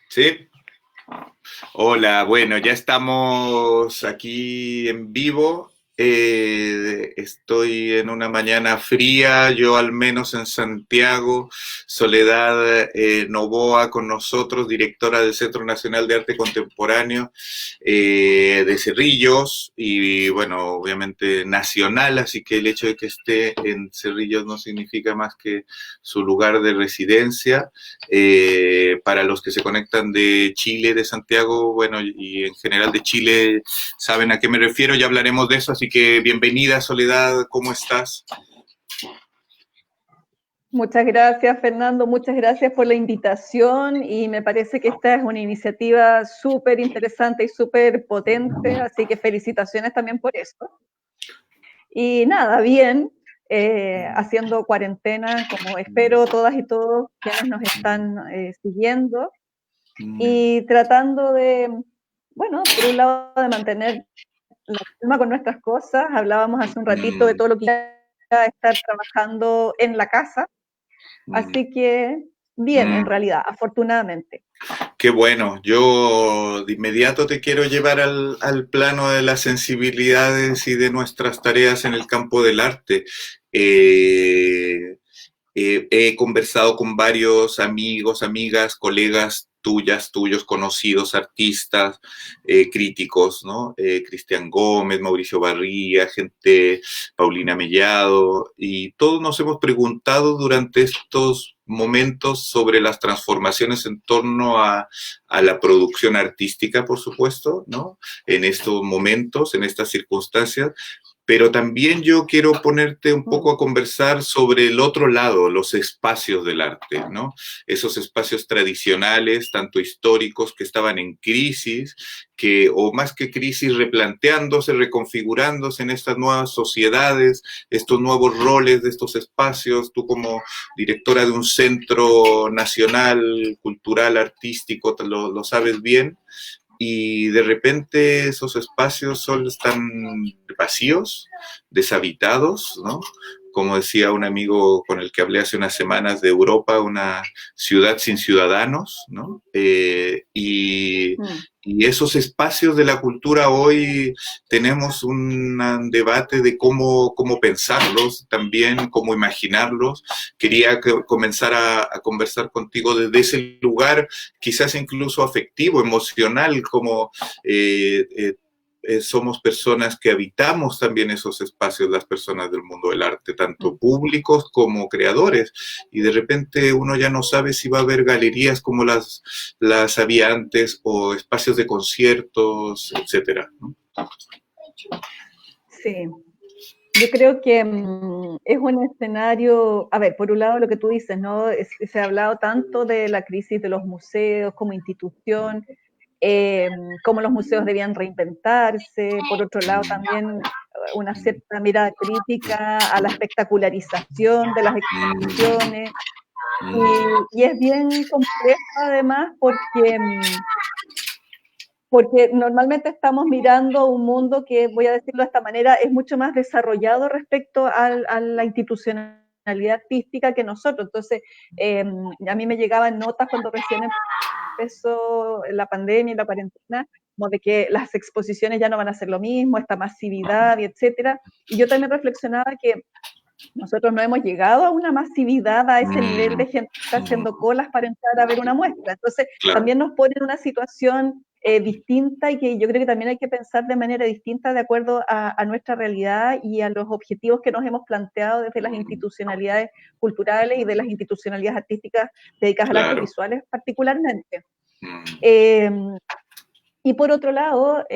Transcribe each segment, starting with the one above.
Sí. Hola, bueno, ya estamos aquí en vivo. Estoy en una mañana fría, yo al menos en Santiago. Soledad Novoa con nosotros, directora del Centro Nacional de Arte Contemporáneo de Cerrillos y bueno, obviamente nacional, así que el hecho de que esté en Cerrillos no significa más que su lugar de residencia. Para los que se conectan de Chile, de Santiago, bueno, y en general de Chile, saben a qué me refiero, ya hablaremos de eso, así que bienvenida Soledad, ¿cómo estás? Muchas gracias, Fernando, muchas gracias por la invitación y me parece que esta es una iniciativa súper interesante y súper potente, así que felicitaciones también por eso. Y nada, bien, haciendo cuarentena, como espero todas y todos quienes nos están siguiendo, y tratando de, bueno, por un lado de mantener la calma con nuestras cosas. Hablábamos hace un ratito de todo lo que era estar trabajando en la casa, así que bien, en realidad, afortunadamente. Qué bueno, yo de inmediato te quiero llevar al plano de las sensibilidades y de nuestras tareas en el campo del arte. Eh, He conversado con varios amigos, amigas, colegas tuyas, tuyos, conocidos, artistas, críticos, ¿no? Cristian Gómez, Mauricio Barría, gente, Paulina Mellado, y todos nos hemos preguntado durante estos momentos sobre las transformaciones en torno a la producción artística, por supuesto, ¿no? En estos momentos, en estas circunstancias, pero también yo quiero ponerte un poco a conversar sobre el otro lado, los espacios del arte, ¿no? Esos espacios tradicionales, tanto históricos, que estaban en crisis, que, o más que crisis, replanteándose, reconfigurándose en estas nuevas sociedades, estos nuevos roles de estos espacios. Tú como directora de un centro nacional, cultural, artístico, lo sabes bien, y de repente esos espacios están vacíos, deshabitados, ¿no? Como decía un amigo con el que hablé hace unas semanas de Europa, una ciudad sin ciudadanos, ¿no? Y esos espacios de la cultura hoy tenemos un debate de cómo pensarlos, también cómo imaginarlos. Quería comenzar a conversar contigo desde ese lugar, quizás incluso afectivo, emocional, como somos personas que habitamos también esos espacios, las personas del mundo del arte, tanto públicos como creadores, y de repente uno ya no sabe si va a haber galerías como las había antes o espacios de conciertos, etcétera, ¿no? Sí, yo creo que es un escenario, a ver, por un lado lo que tú dices, ¿no? Se ha hablado tanto de la crisis de los museos como institución, cómo los museos debían reinventarse, por otro lado también una cierta mirada crítica a la espectacularización de las exposiciones, y es bien complejo además porque normalmente estamos mirando un mundo que, voy a decirlo de esta manera, es mucho más desarrollado respecto a la institucionalidad artística que nosotros. Entonces, a mí me llegaban notas cuando recién empezó la pandemia y la cuarentena, como de que las exposiciones ya no van a ser lo mismo, esta masividad y etcétera. Y yo también reflexionaba que nosotros no hemos llegado a una masividad, a ese nivel de gente que está haciendo colas para entrar a ver una muestra. Entonces, Claro. también nos pone en una situación distinta, y que yo creo que también hay que pensar de manera distinta de acuerdo a nuestra realidad y a los objetivos que nos hemos planteado desde las institucionalidades culturales y de las institucionalidades artísticas dedicadas a las artes Claro. visuales particularmente. Eh, y por otro lado,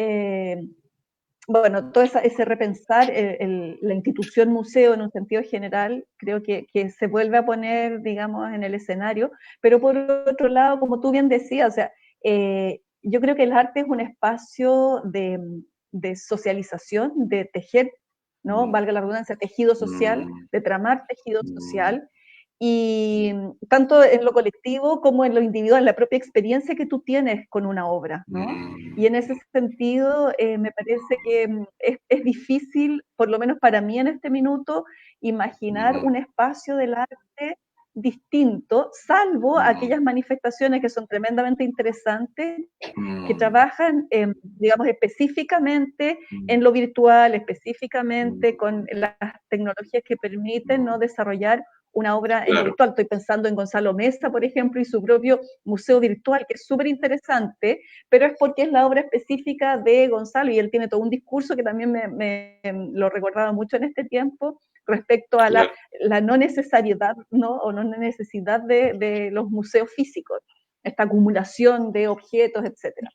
bueno, todo ese repensar la institución museo en un sentido general, creo que se vuelve a poner, digamos, en el escenario, pero por otro lado, como tú bien decías, o sea, yo creo que el arte es un espacio de socialización, de tejer, ¿no? Valga la redundancia, tejido social, de tramar tejido social, y tanto en lo colectivo como en lo individual, la propia experiencia que tú tienes con una obra, ¿no? Y en ese sentido, me parece que es difícil, por lo menos para mí en este minuto, imaginar un espacio del arte distinto, salvo aquellas manifestaciones que son tremendamente interesantes, que trabajan, digamos, específicamente en lo virtual, específicamente con las tecnologías que permiten, ¿no?, desarrollar una obra en lo virtual. Estoy pensando en Gonzalo Meza, por ejemplo, y su propio museo virtual, que es súper interesante, pero es porque es la obra específica de Gonzalo, y él tiene todo un discurso que también me lo recordaba mucho en este tiempo, respecto a la no necesariedad, ¿no?, o no necesidad de los museos físicos, esta acumulación de objetos, etcétera.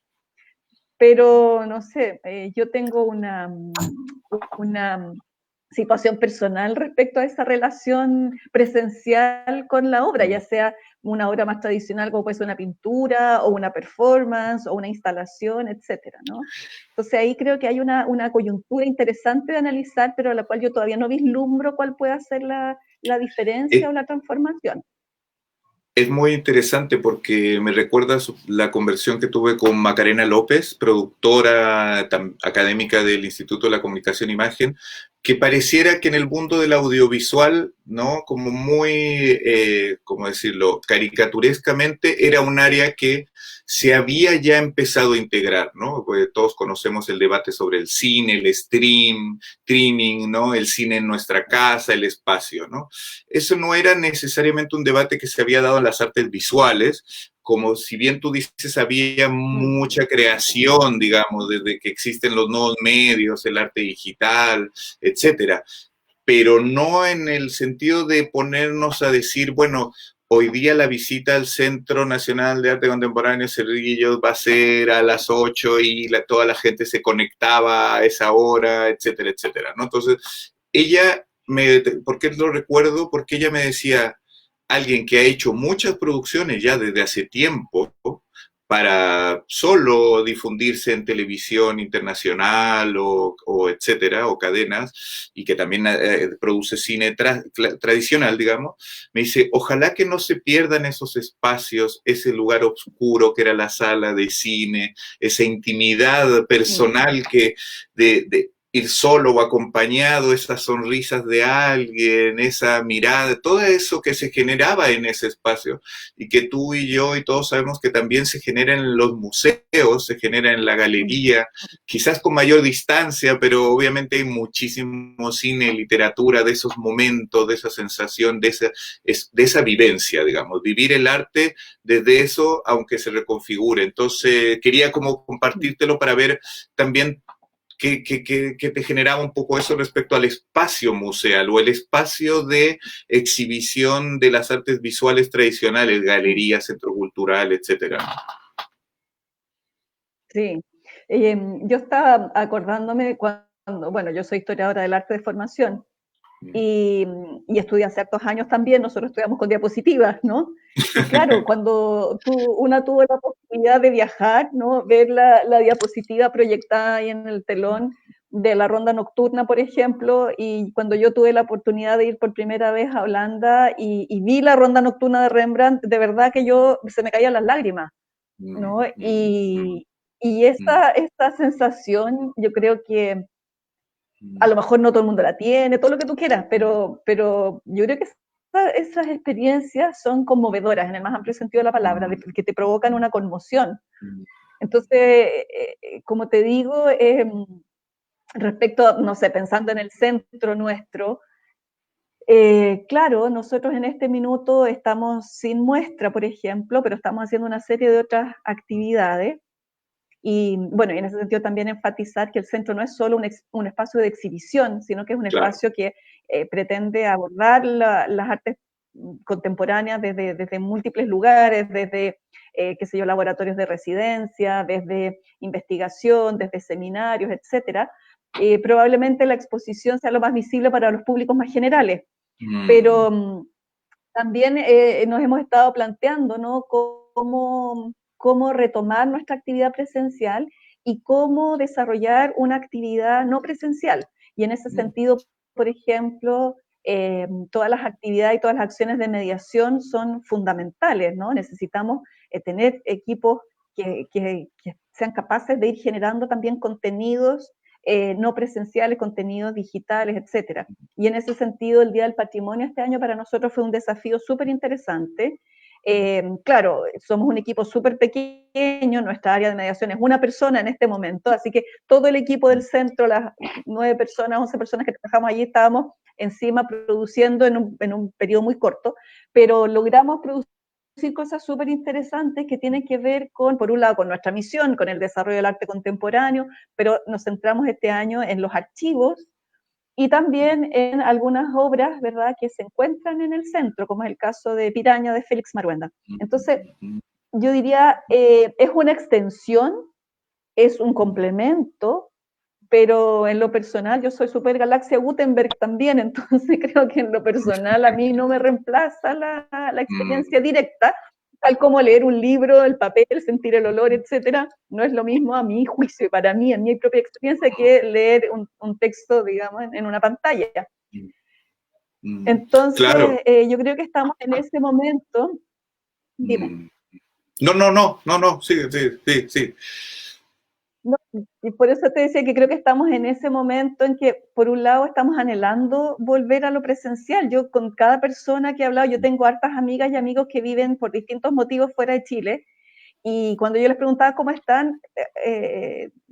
Pero, no sé, yo tengo una situación personal respecto a esa relación presencial con la obra, ya sea una obra más tradicional como puede ser una pintura, o una performance, o una instalación, etcétera, ¿no? Entonces ahí creo que hay una coyuntura interesante de analizar, pero a la cual yo todavía no vislumbro cuál puede ser la diferencia o la transformación. Es muy interesante porque me recuerda la conversación que tuve con Macarena López, productora académica del Instituto de la Comunicación e Imagen, que pareciera que en el mundo del audiovisual, ¿no?, como muy, ¿cómo decirlo?, caricaturescamente, era un área que se había ya empezado a integrar, ¿no? Porque todos conocemos el debate sobre el cine, el streaming, ¿no?, el cine en nuestra casa, el espacio, ¿no? Eso no era necesariamente un debate que se había dado en las artes visuales, como si bien tú dices, había mucha creación, digamos, desde que existen los nuevos medios, el arte digital, etcétera, pero no en el sentido de ponernos a decir, bueno, hoy día la visita al Centro Nacional de Arte Contemporáneo Cerrillos va a ser a las 8 y toda la gente se conectaba a esa hora, etcétera, etcétera, ¿no? Entonces, ella, ¿por qué lo recuerdo? Porque ella me decía, alguien que ha hecho muchas producciones ya desde hace tiempo, para solo difundirse en televisión internacional o etcétera, o cadenas, y que también produce cine tradicional, digamos, me dice, ojalá que no se pierdan esos espacios, ese lugar oscuro que era la sala de cine, esa intimidad personal que de ir solo o acompañado, esas sonrisas de alguien, esa mirada, todo eso que se generaba en ese espacio y que tú y yo y todos sabemos que también se genera en los museos, se genera en la galería, quizás con mayor distancia, pero obviamente hay muchísimo cine, literatura de esos momentos, de esa sensación, de esa vivencia, digamos, vivir el arte desde eso, aunque se reconfigure. Entonces, quería como compartírtelo para ver también que te generaba un poco eso respecto al espacio museal o el espacio de exhibición de las artes visuales tradicionales, galerías, centro cultural, etcétera. Sí, yo estaba acordándome cuando, bueno, yo soy historiadora del arte de formación, y estudié hace hartos años también, nosotros estudiamos con diapositivas, ¿no? Y claro, cuando una tuvo la posibilidad de viajar, ¿no?, ver la diapositiva proyectada ahí en el telón de la Ronda Nocturna, por ejemplo, y cuando yo tuve la oportunidad de ir por primera vez a Holanda y vi la Ronda Nocturna de Rembrandt, de verdad que se me caían las lágrimas, ¿no? Y esta sensación, yo creo que a lo mejor no todo el mundo la tiene, todo lo que tú quieras, pero yo creo que esas experiencias son conmovedoras en el más amplio sentido de la palabra, que te provocan una conmoción. Entonces, como te digo, respecto, no sé, pensando en el centro nuestro, claro, nosotros en este minuto estamos sin muestra, por ejemplo, pero estamos haciendo una serie de otras actividades. Y bueno, y en ese sentido también enfatizar que el centro no es solo un espacio de exhibición, sino que es un espacio que pretende abordar las artes contemporáneas desde múltiples lugares, desde, qué sé yo, laboratorios de residencia, desde investigación, desde seminarios, etcétera. Probablemente la exposición sea lo más visible para los públicos más generales, pero también nos hemos estado planteando, ¿no?, cómo retomar nuestra actividad presencial y cómo desarrollar una actividad no presencial. Y en ese sentido, por ejemplo, todas las actividades y todas las acciones de mediación son fundamentales, ¿no? Necesitamos tener equipos que sean capaces de ir generando también contenidos no presenciales, contenidos digitales, etcétera. Y en ese sentido, el Día del Patrimonio este año para nosotros fue un desafío súper interesante. Claro, somos un equipo súper pequeño, nuestra área de mediación es una persona en este momento, así que todo el equipo del centro, las 9 personas, 11 personas que trabajamos allí, estábamos encima produciendo en un periodo muy corto, pero logramos producir cosas súper interesantes que tienen que ver con, por un lado, con nuestra misión, con el desarrollo del arte contemporáneo, pero nos centramos este año en los archivos y también en algunas obras, ¿verdad?, que se encuentran en el centro, como es el caso de Piraña de Félix Maruenda. Entonces, yo diría, es una extensión, es un complemento, pero en lo personal yo soy súper Galaxia Gutenberg también, entonces creo que en lo personal a mí no me reemplaza la experiencia directa, tal como leer un libro, el papel, sentir el olor, etcétera, no es lo mismo a mi juicio, para mí, en mi propia experiencia, que leer un texto, digamos, en una pantalla. Claro. Entonces, yo creo que estamos en ese momento. Dime. No, sí, sí. No, y por eso te decía que creo que estamos en ese momento en que, por un lado, estamos anhelando volver a lo presencial. Yo con cada persona que he hablado, yo tengo hartas amigas y amigos que viven por distintos motivos fuera de Chile, y cuando yo les preguntaba cómo están,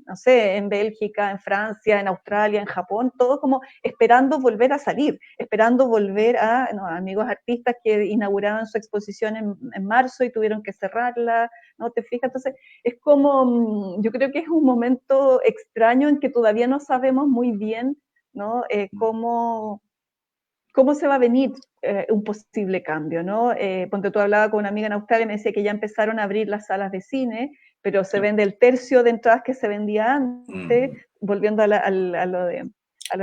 no sé, en Bélgica, en Francia, en Australia, en Japón, todos como esperando volver a salir, esperando volver a, no, amigos artistas que inauguraban su exposición en marzo y tuvieron que cerrarla, ¿no? ¿Te fijas? Entonces, es como, yo creo que es un momento extraño en que todavía no sabemos muy bien, ¿no? Cómo se va a venir un posible cambio, ¿no? Ponte, tú hablaba con una amiga en Australia y me decía que ya empezaron a abrir las salas de cine, pero se vende el tercio de entradas que se vendía antes, volviendo a lo de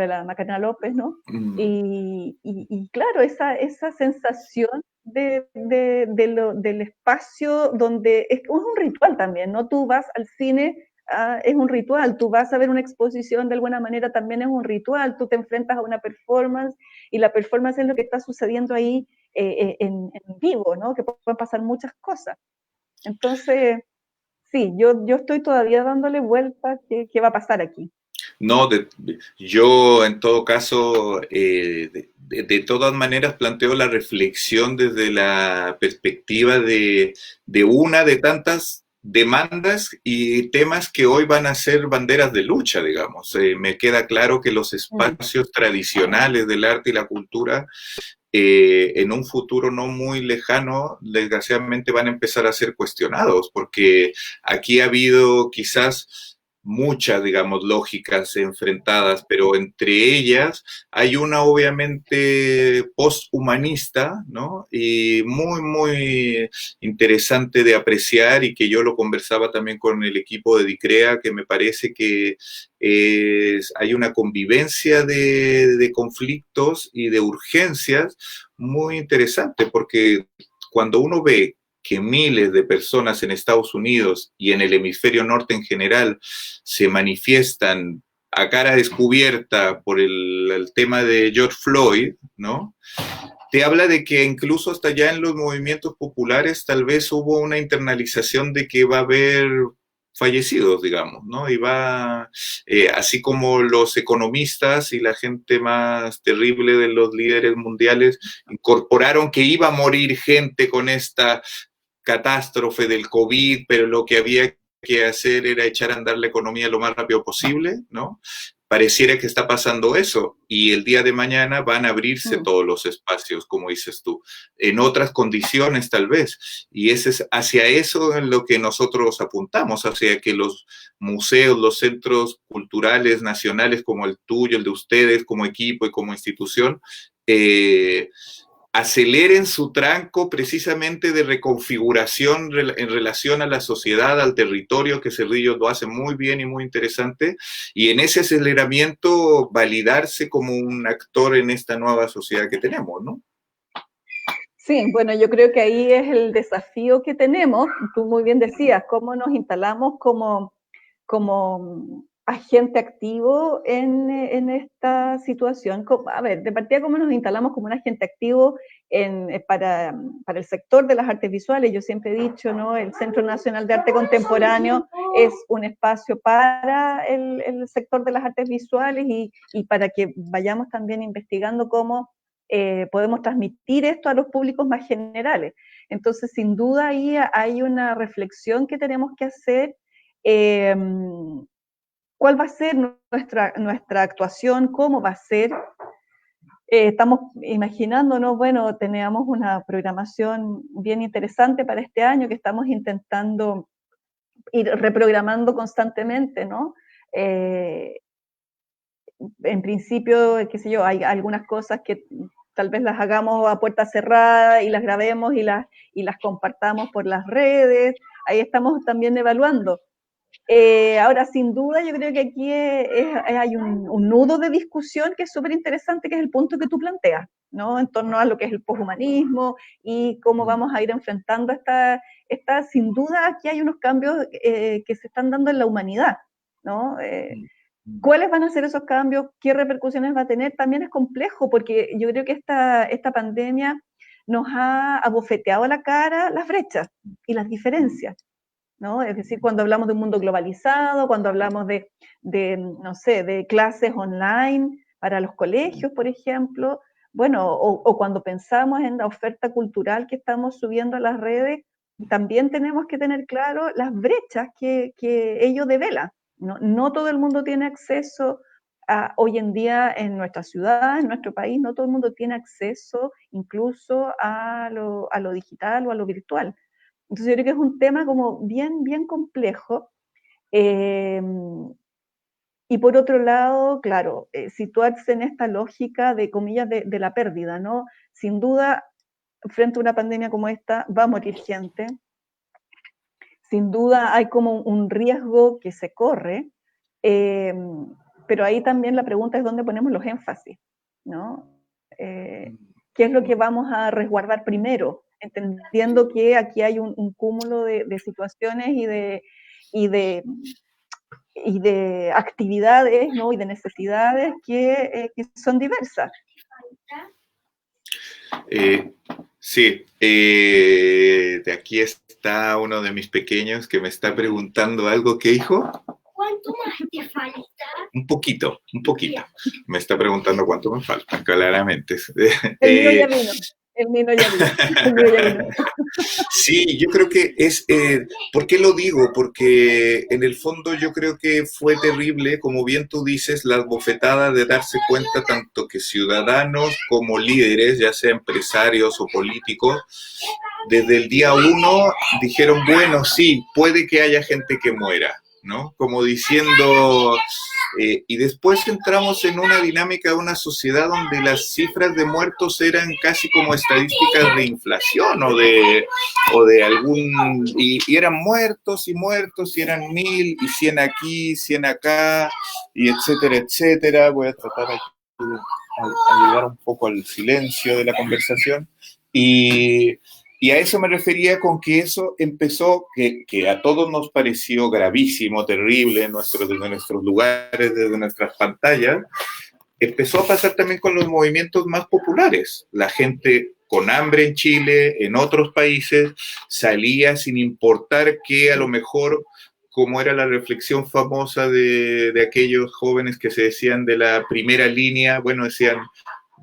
la Macarena López, ¿no? Y claro, esa sensación del espacio donde es un ritual también, ¿no? Tú vas al cine, es un ritual, tú vas a ver una exposición de alguna manera, también es un ritual, tú te enfrentas a una performance, y la performance es lo que está sucediendo ahí en vivo, ¿no? Que pueden pasar muchas cosas. Entonces, sí, yo estoy todavía dándole vueltas qué va a pasar aquí. No, yo en todo caso, de todas maneras planteo la reflexión desde la perspectiva de una de tantas demandas y temas que hoy van a ser banderas de lucha, digamos. Me queda claro que los espacios tradicionales del arte y la cultura en un futuro no muy lejano, desgraciadamente van a empezar a ser cuestionados, porque aquí ha habido quizás muchas, digamos, lógicas enfrentadas, pero entre ellas hay una obviamente posthumanista, ¿no? Y muy interesante de apreciar y que yo lo conversaba también con el equipo de DICREA, que me parece que hay una convivencia de conflictos y de urgencias muy interesante, porque cuando uno ve que miles de personas en Estados Unidos y en el hemisferio norte en general se manifiestan a cara descubierta por el tema de George Floyd, ¿no? Te habla de que incluso hasta ya en los movimientos populares tal vez hubo una internalización de que va a haber fallecidos, digamos, ¿no? Y va, así como los economistas y la gente más terrible de los líderes mundiales incorporaron que iba a morir gente con esta catástrofe del COVID, pero lo que había que hacer era echar a andar la economía lo más rápido posible, ¿no? Pareciera que está pasando eso y el día de mañana van a abrirse todos los espacios, como dices tú, en otras condiciones tal vez. Y ese es hacia eso en lo que nosotros apuntamos, hacia que los museos, los centros culturales nacionales como el tuyo, el de ustedes, como equipo y como institución, aceleren su tranco precisamente de reconfiguración en relación a la sociedad, al territorio, que Cerrillos lo hace muy bien y muy interesante, y en ese aceleramiento validarse como un actor en esta nueva sociedad que tenemos, ¿no? Sí, bueno, yo creo que ahí es el desafío que tenemos. Tú muy bien decías, cómo nos instalamos como agente activo en esta situación. A ver, de partida, ¿cómo nos instalamos como un agente activo para el sector de las artes visuales? Yo siempre he dicho, ¿no? El Centro Nacional de Arte Contemporáneo es un espacio para el sector de las artes visuales y para que vayamos también investigando cómo podemos transmitir esto a los públicos más generales. Entonces, sin duda, ahí hay una reflexión que tenemos que hacer. ¿Cuál va a ser nuestra actuación? ¿Cómo va a ser? Estamos imaginándonos, bueno, teníamos una programación bien interesante para este año que estamos intentando ir reprogramando constantemente, ¿no? En principio, qué sé yo, hay algunas cosas que tal vez las hagamos a puerta cerrada y las grabemos y las compartamos por las redes. Ahí estamos también evaluando. Ahora, sin duda, yo creo que aquí hay un nudo de discusión que es súper interesante, que es el punto que tú planteas, ¿no? En torno a lo que es el poshumanismo y cómo vamos a ir enfrentando sin duda, aquí hay unos cambios que se están dando en la humanidad, ¿no? ¿Cuáles van a ser esos cambios? ¿Qué repercusiones va a tener? También es complejo, porque yo creo que esta pandemia nos ha abofeteado a la cara las brechas y las diferencias, ¿no? Es decir, cuando hablamos de un mundo globalizado, cuando hablamos no sé, de clases online para los colegios, por ejemplo, bueno, o cuando pensamos en la oferta cultural que estamos subiendo a las redes, también tenemos que tener claro las brechas que ello devela. No todo el mundo tiene acceso hoy en día en nuestra ciudad, en nuestro país, no todo el mundo tiene acceso incluso a lo digital o a lo virtual. Entonces yo creo que es un tema como bien, bien complejo. Y por otro lado, claro, situarse en esta lógica de, comillas, de la pérdida, ¿no? Sin duda, frente a una pandemia como esta, va a morir gente. Sin duda hay como un riesgo que se corre, pero ahí también la pregunta es dónde ponemos los énfasis, ¿no? ¿Qué es lo que vamos a resguardar primero? Entendiendo que aquí hay un cúmulo de situaciones y de actividades, ¿no? Y de necesidades que son diversas. Sí, de aquí está uno de mis pequeños que me está preguntando algo. ¿Qué, hijo? ¿Cuánto más te falta? Un poquito. Me está preguntando cuánto me falta, claramente. El mío ya vino. El mío ya vino. Sí, yo creo que es, ¿por qué lo digo? Porque en el fondo yo creo que fue terrible, como bien tú dices, la bofetada de darse cuenta tanto que ciudadanos como líderes, ya sea empresarios o políticos, desde el día uno dijeron, bueno, sí, puede que haya gente que muera, ¿no? Como diciendo, y después entramos en una dinámica de una sociedad donde las cifras de muertos eran casi como estadísticas de inflación o de algún, y eran muertos, y eran 1000, y 100 aquí, 100 acá, y etcétera, etcétera. Voy a tratar aquí de ayudar un poco al silencio de la conversación. Y a eso me refería con que eso empezó, que a todos nos pareció gravísimo, terrible, desde nuestros lugares, desde nuestras pantallas. Empezó a pasar también con los movimientos más populares. La gente con hambre en Chile, en otros países, salía sin importar que a lo mejor, como era la reflexión famosa de aquellos jóvenes que se decían de la primera línea, bueno, decían,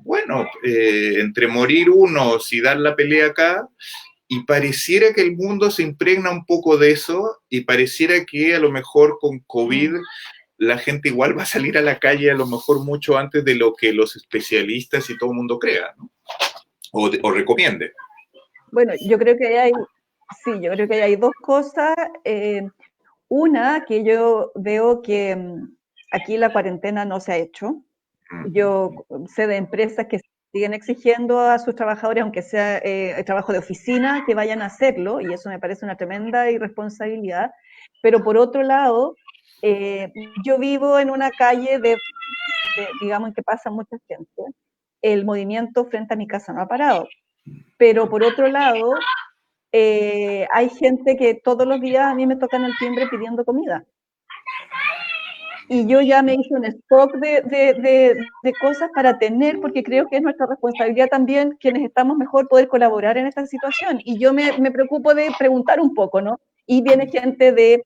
bueno, entre morir unos y dar la pelea acá, y pareciera que el mundo se impregna un poco de eso, y pareciera que a lo mejor con COVID la gente igual va a salir a la calle a lo mejor mucho antes de lo que los especialistas y todo el mundo crea, ¿no? O recomiende. Bueno, yo creo que hay dos cosas. Una, que yo veo que aquí la cuarentena no se ha hecho. Yo sé de empresas que siguen exigiendo a sus trabajadores, aunque sea el trabajo de oficina, que vayan a hacerlo, y eso me parece una tremenda irresponsabilidad. Pero por otro lado, yo vivo en una calle digamos, en que pasa mucha gente. El movimiento frente a mi casa no ha parado. Pero por otro lado, hay gente que todos los días a mí me tocan el timbre pidiendo comida. y yo ya me hice un stock de cosas para tener, porque creo que es nuestra responsabilidad también, quienes estamos mejor, poder colaborar en esta situación. Y yo me preocupo de preguntar un poco, ¿no? Y viene gente de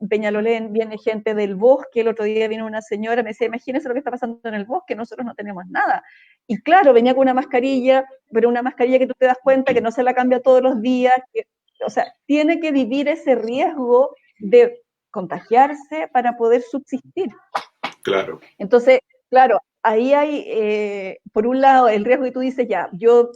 Peñalolén, viene gente del bosque, el otro día vino una señora, me decía, imagínense lo que está pasando en el bosque, nosotros no tenemos nada. Y claro, venía con una mascarilla, pero una mascarilla que tú te das cuenta que no se la cambia todos los días, que, o sea, tiene que vivir ese riesgo de contagiarse para poder subsistir. Claro. Entonces, claro, ahí hay, por un lado, el riesgo que tú dices, ya, yo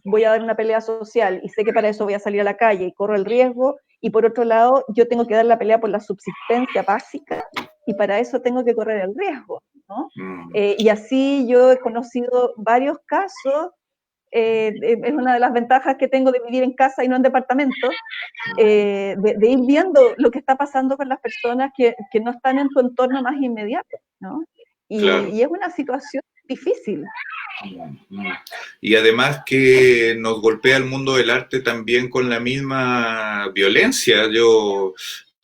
voy a dar una pelea social y sé que para eso voy a salir a la calle y corro el riesgo, y por otro lado, yo tengo que dar la pelea por la subsistencia básica y para eso tengo que correr el riesgo, ¿no? Y así yo he conocido varios casos. Es una de las ventajas que tengo de vivir en casa y no en departamento, de ir viendo lo que está pasando con las personas que no están en tu entorno más inmediato, ¿no? Claro. Y es una situación difícil. Y además que nos golpea el mundo del arte también con la misma violencia.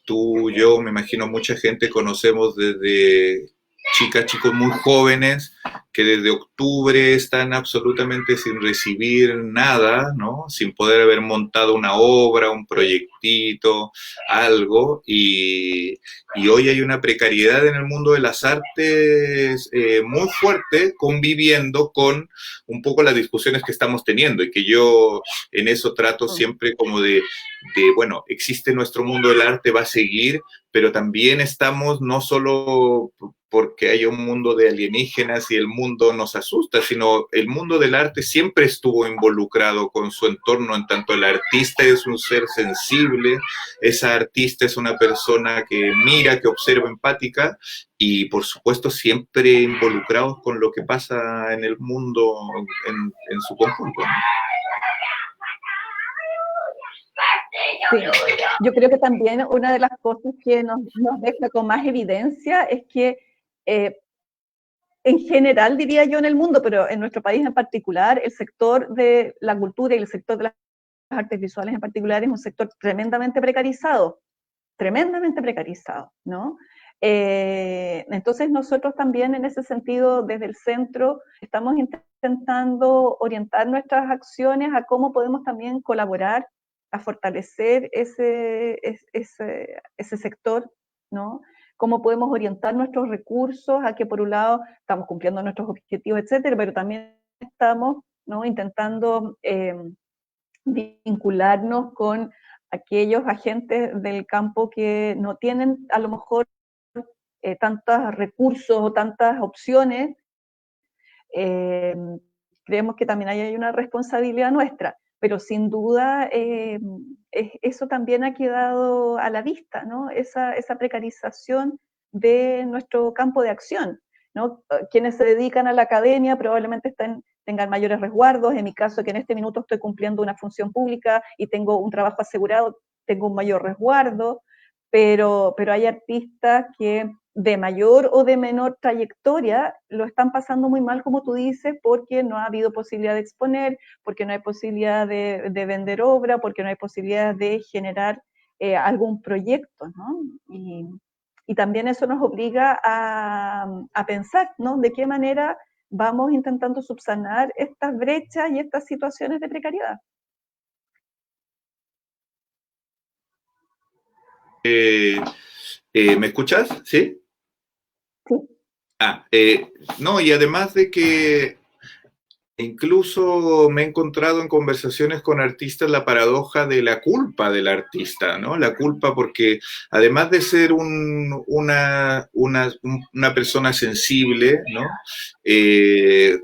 Tú, yo, me imagino mucha gente conocemos desde chicas, chicos muy jóvenes que desde octubre están absolutamente sin recibir nada, ¿no? Sin poder haber montado una obra, un proyectito, algo, y hoy hay una precariedad en el mundo de las artes muy fuerte, conviviendo con un poco las discusiones que estamos teniendo, y que yo en eso trato siempre como de bueno, existe nuestro mundo del arte, va a seguir, pero también estamos no solo porque hay un mundo de alienígenas y el mundo nos asusta, sino el mundo del arte siempre estuvo involucrado con su entorno, en tanto el artista es un ser sensible, esa artista es una persona que mira, que observa, empática, y por supuesto siempre involucrados con lo que pasa en el mundo en su conjunto, ¿no? Sí, yo creo que también una de las cosas que nos deja con más evidencia es que en general, diría yo, en el mundo, pero en nuestro país en particular, el sector de la cultura y el sector de las artes visuales en particular es un sector tremendamente precarizado, ¿no? Entonces nosotros también en ese sentido, desde el centro, estamos intentando orientar nuestras acciones a cómo podemos también colaborar a fortalecer ese sector, ¿no? Cómo podemos orientar nuestros recursos a que por un lado estamos cumpliendo nuestros objetivos, etcétera, pero también estamos, ¿no?, intentando vincularnos con aquellos agentes del campo que no tienen a lo mejor tantos recursos o tantas opciones. Creemos que también hay una responsabilidad nuestra, pero sin duda eso también ha quedado a la vista, ¿no? Esa precarización de nuestro campo de acción, ¿no? Quienes se dedican a la academia probablemente tengan mayores resguardos. En mi caso, que en este minuto estoy cumpliendo una función pública y tengo un trabajo asegurado, tengo un mayor resguardo, pero hay artistas que de mayor o de menor trayectoria lo están pasando muy mal, como tú dices, porque no ha habido posibilidad de exponer, porque no hay posibilidad de vender obra, porque no hay posibilidad de generar algún proyecto, ¿no? Y también eso nos obliga a pensar, ¿no?, de qué manera vamos intentando subsanar estas brechas y estas situaciones de precariedad. ¿Me escuchas? ¿Sí? Sí. No, y además de que incluso me he encontrado en conversaciones con artistas la paradoja de la culpa del artista, ¿no? La culpa porque además de ser una persona sensible, ¿no?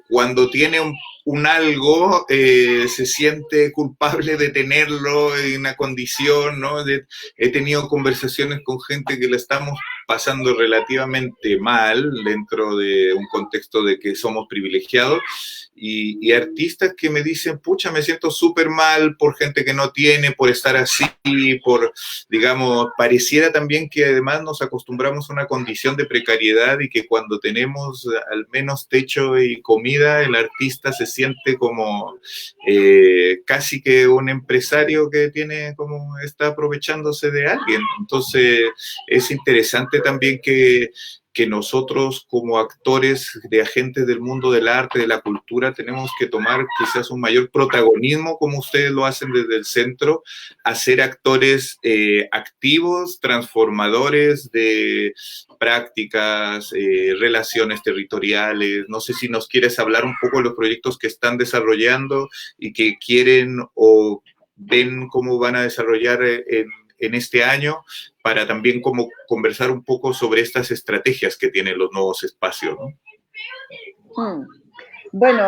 Cuando tiene un algo, se siente culpable de tenerlo en una condición, ¿no? He tenido conversaciones con gente que la estamos pasando relativamente mal dentro de un contexto de que somos privilegiados, y artistas que me dicen, pucha, me siento súper mal por gente que no tiene, por estar así, por, digamos, pareciera también que además nos acostumbramos a una condición de precariedad, y que cuando tenemos al menos techo y comida, el artista se siente como casi que un empresario que está aprovechándose de alguien. Entonces es interesante también que que nosotros como actores, de agentes del mundo del arte, de la cultura, tenemos que tomar quizás un mayor protagonismo, como ustedes lo hacen desde el centro, a ser actores activos, transformadores de prácticas, relaciones territoriales. No sé si nos quieres hablar un poco de los proyectos que están desarrollando y que quieren o ven cómo van a desarrollar en este año, para también como conversar un poco sobre estas estrategias que tienen los nuevos espacios, ¿no? Bueno,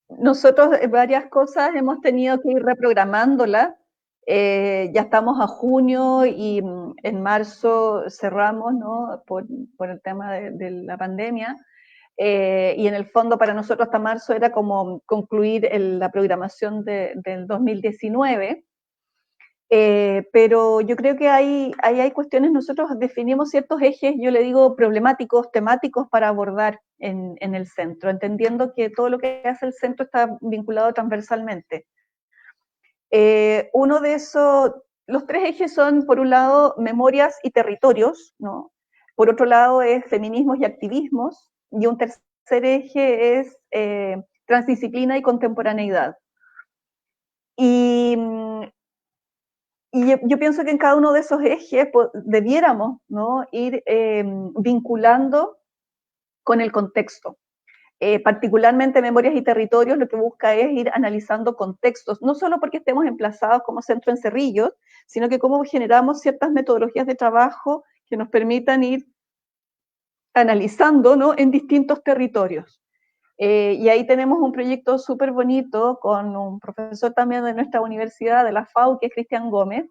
nosotros varias cosas hemos tenido que ir reprogramándolas. Ya estamos a junio y en marzo cerramos, ¿no? por el tema de la pandemia. Y en el fondo para nosotros hasta marzo era como concluir la programación del 2019. Pero yo creo que hay cuestiones, nosotros definimos ciertos ejes, yo le digo problemáticos, temáticos para abordar en el centro, entendiendo que todo lo que hace el centro está vinculado transversalmente. Uno de esos, los tres ejes son, por un lado, memorias y territorios, ¿no? Por otro lado es feminismos y activismos, y un tercer eje es transdisciplina y contemporaneidad. Y yo pienso que en cada uno de esos ejes debiéramos, ¿no? ir vinculando con el contexto. Particularmente Memorias y Territorios lo que busca es ir analizando contextos, no solo porque estemos emplazados como centro en Cerrillos, sino que cómo generamos ciertas metodologías de trabajo que nos permitan ir analizando, ¿no? en distintos territorios. Y ahí tenemos un proyecto súper bonito con un profesor también de nuestra universidad, de la FAU, que es Cristian Gómez,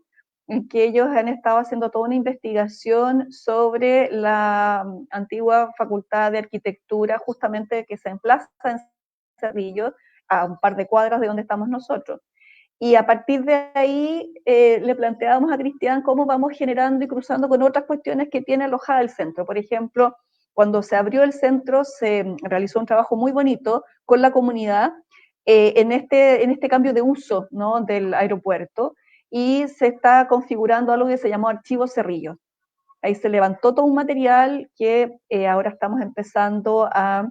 en que ellos han estado haciendo toda una investigación sobre la antigua Facultad de Arquitectura, justamente que se emplaza en Cerrillos, a un par de cuadras de donde estamos nosotros. Y a partir de ahí le planteábamos a Cristian cómo vamos generando y cruzando con otras cuestiones que tiene alojada el centro. Por ejemplo, cuando se abrió el centro se realizó un trabajo muy bonito con la comunidad en este cambio de uso, ¿no? del aeropuerto, y se está configurando algo que se llamó Archivo Cerrillos. Ahí se levantó todo un material que ahora estamos empezando a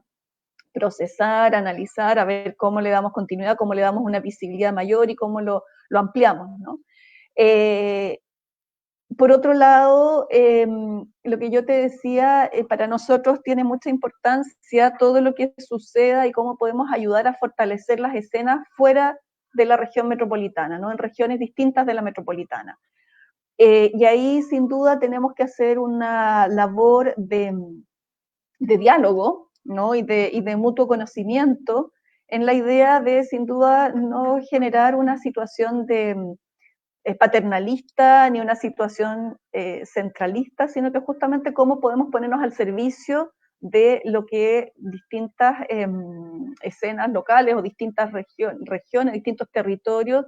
procesar, analizar, a ver cómo le damos continuidad, cómo le damos una visibilidad mayor y cómo lo ampliamos, ¿no? Por otro lado, lo que yo te decía, para nosotros tiene mucha importancia todo lo que suceda y cómo podemos ayudar a fortalecer las escenas fuera de la región metropolitana, ¿no? en regiones distintas de la metropolitana. Y ahí, sin duda, tenemos que hacer una labor de diálogo, ¿no? y de mutuo conocimiento, en la idea de, sin duda, no generar una situación de paternalista ni una situación centralista, sino que justamente cómo podemos ponernos al servicio de lo que distintas escenas locales o distintas regiones, distintos territorios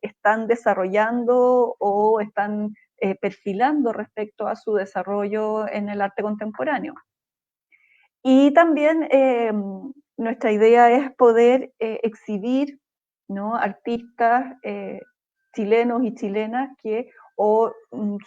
están desarrollando o están perfilando respecto a su desarrollo en el arte contemporáneo. Y también nuestra idea es poder exhibir, ¿no? artistas chilenos y chilenas que o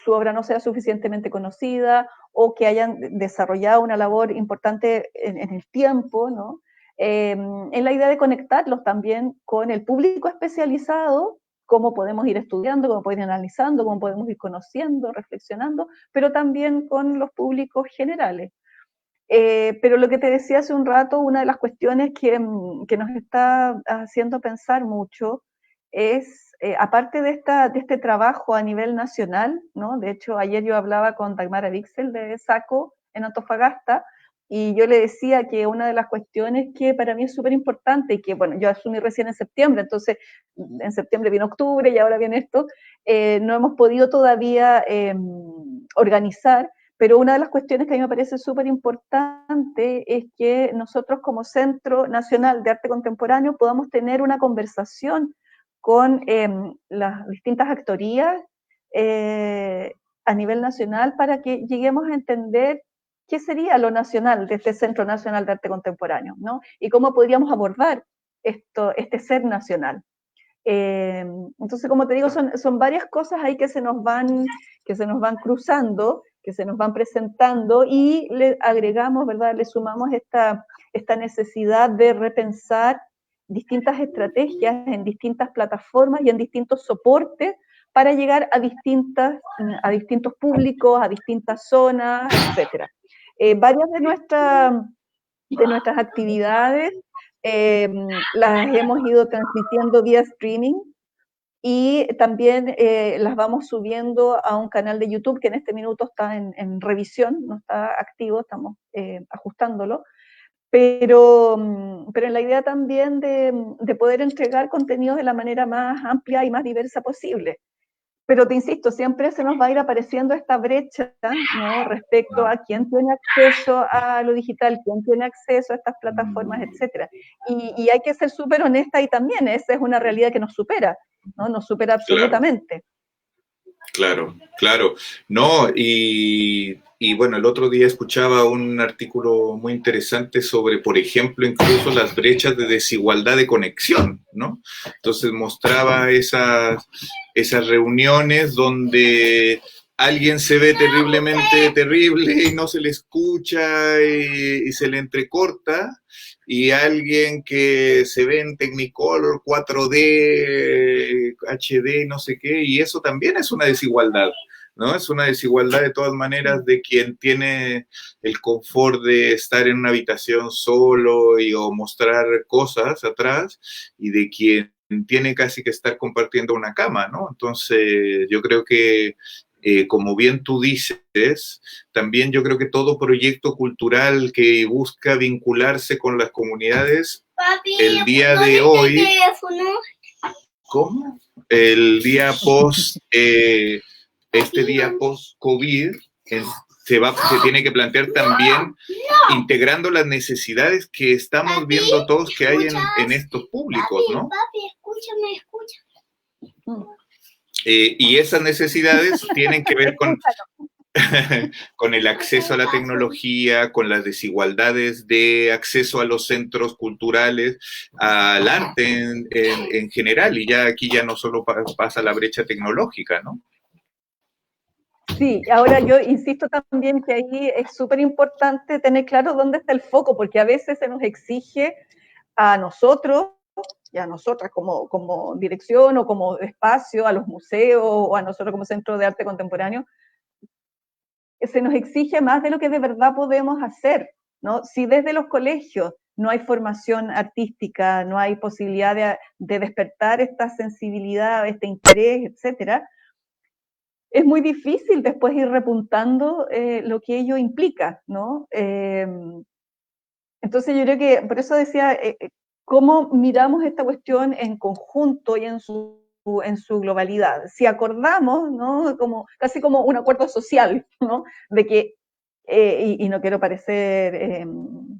su obra no sea suficientemente conocida o que hayan desarrollado una labor importante en el tiempo, ¿no? En la idea de conectarlos también con el público especializado, cómo podemos ir estudiando, cómo podemos ir analizando, cómo podemos ir conociendo, reflexionando, pero también con los públicos generales. Pero lo que te decía hace un rato, una de las cuestiones que nos está haciendo pensar mucho es, aparte de este trabajo a nivel nacional, ¿no? De hecho, ayer yo hablaba con Dagmara Dixel de SACO en Antofagasta, y yo le decía que una de las cuestiones que para mí es súper importante, y que, bueno, yo asumí recién en septiembre, entonces en septiembre viene octubre y ahora viene esto, no hemos podido todavía organizar, pero una de las cuestiones que a mí me parece súper importante es que nosotros como Centro Nacional de Arte Contemporáneo podamos tener una conversación con las distintas actorías a nivel nacional para que lleguemos a entender qué sería lo nacional de este Centro Nacional de Arte Contemporáneo, ¿no? Y cómo podríamos abordar este ser nacional. Entonces, como te digo, son varias cosas ahí que se nos van cruzando, que se nos van presentando y le agregamos, ¿verdad? Le sumamos esta necesidad de repensar distintas estrategias en distintas plataformas y en distintos soportes para llegar a distintos públicos, a distintas zonas, etc. Varias de nuestras actividades las hemos ido transmitiendo vía streaming y también las vamos subiendo a un canal de YouTube que en este minuto está en revisión, no está activo, estamos ajustándolo, pero en la idea también de poder entregar contenidos de la manera más amplia y más diversa posible. Pero te insisto, siempre se nos va a ir apareciendo esta brecha, ¿no? Respecto a quién tiene acceso a lo digital, quién tiene acceso a estas plataformas, etc. Y hay que ser súper honesta y también esa es una realidad que nos supera, ¿no? Nos supera absolutamente. Claro, claro. No, y bueno, el otro día escuchaba un artículo muy interesante sobre, por ejemplo, incluso las brechas de desigualdad de conexión, ¿no? Entonces mostraba esas reuniones donde alguien se ve terriblemente terrible y no se le escucha y se le entrecorta, y alguien que se ve en Technicolor, 4D, HD, no sé qué, y eso también es una desigualdad, ¿no? Es una desigualdad de todas maneras de quien tiene el confort de estar en una habitación solo o mostrar cosas atrás, y de quien tiene casi que estar compartiendo una cama, ¿no? Entonces, yo creo que como bien tú dices, también yo creo que todo proyecto cultural que busca vincularse con las comunidades, Papi, el día de hoy, teléfono. ¿cómo? El día post, este día post-COVID, se tiene que plantear también integrando las necesidades que estamos viendo todos que hay en estos públicos, ¿no? Papi, escúchame. Y esas necesidades tienen que ver con el acceso a la tecnología, con las desigualdades de acceso a los centros culturales, al arte en general, y ya aquí ya no solo pasa la brecha tecnológica, ¿no? Sí, ahora yo insisto también que ahí es súper importante tener claro dónde está el foco, porque a veces se nos exige a nosotros y a nosotras como dirección o como espacio, a los museos o a nosotros como Centro de Arte Contemporáneo, se nos exige más de lo que de verdad podemos hacer, ¿no? Si desde los colegios no hay formación artística, no hay posibilidad de despertar esta sensibilidad, este interés, etcétera, es muy difícil después ir repuntando lo que ello implica, ¿no? Entonces yo creo que, por eso decía, cómo miramos esta cuestión en conjunto y en su globalidad. Si acordamos, ¿no? Casi como un acuerdo social, ¿no? De que, y no quiero parecer,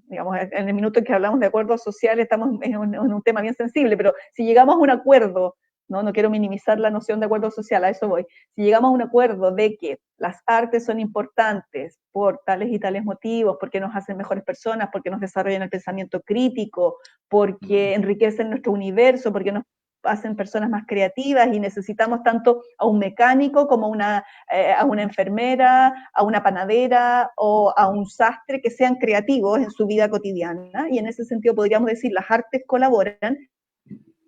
digamos, en el minuto en que hablamos de acuerdos sociales estamos en un tema bien sensible, pero si llegamos a un acuerdo, no quiero minimizar la noción de acuerdo social, a eso voy. Si llegamos a un acuerdo de que las artes son importantes por tales y tales motivos, porque nos hacen mejores personas, porque nos desarrollan el pensamiento crítico, porque enriquecen nuestro universo, porque nos hacen personas más creativas y necesitamos tanto a un mecánico como a una enfermera, a una panadera o a un sastre que sean creativos en su vida cotidiana, y en ese sentido podríamos decir las artes colaboran.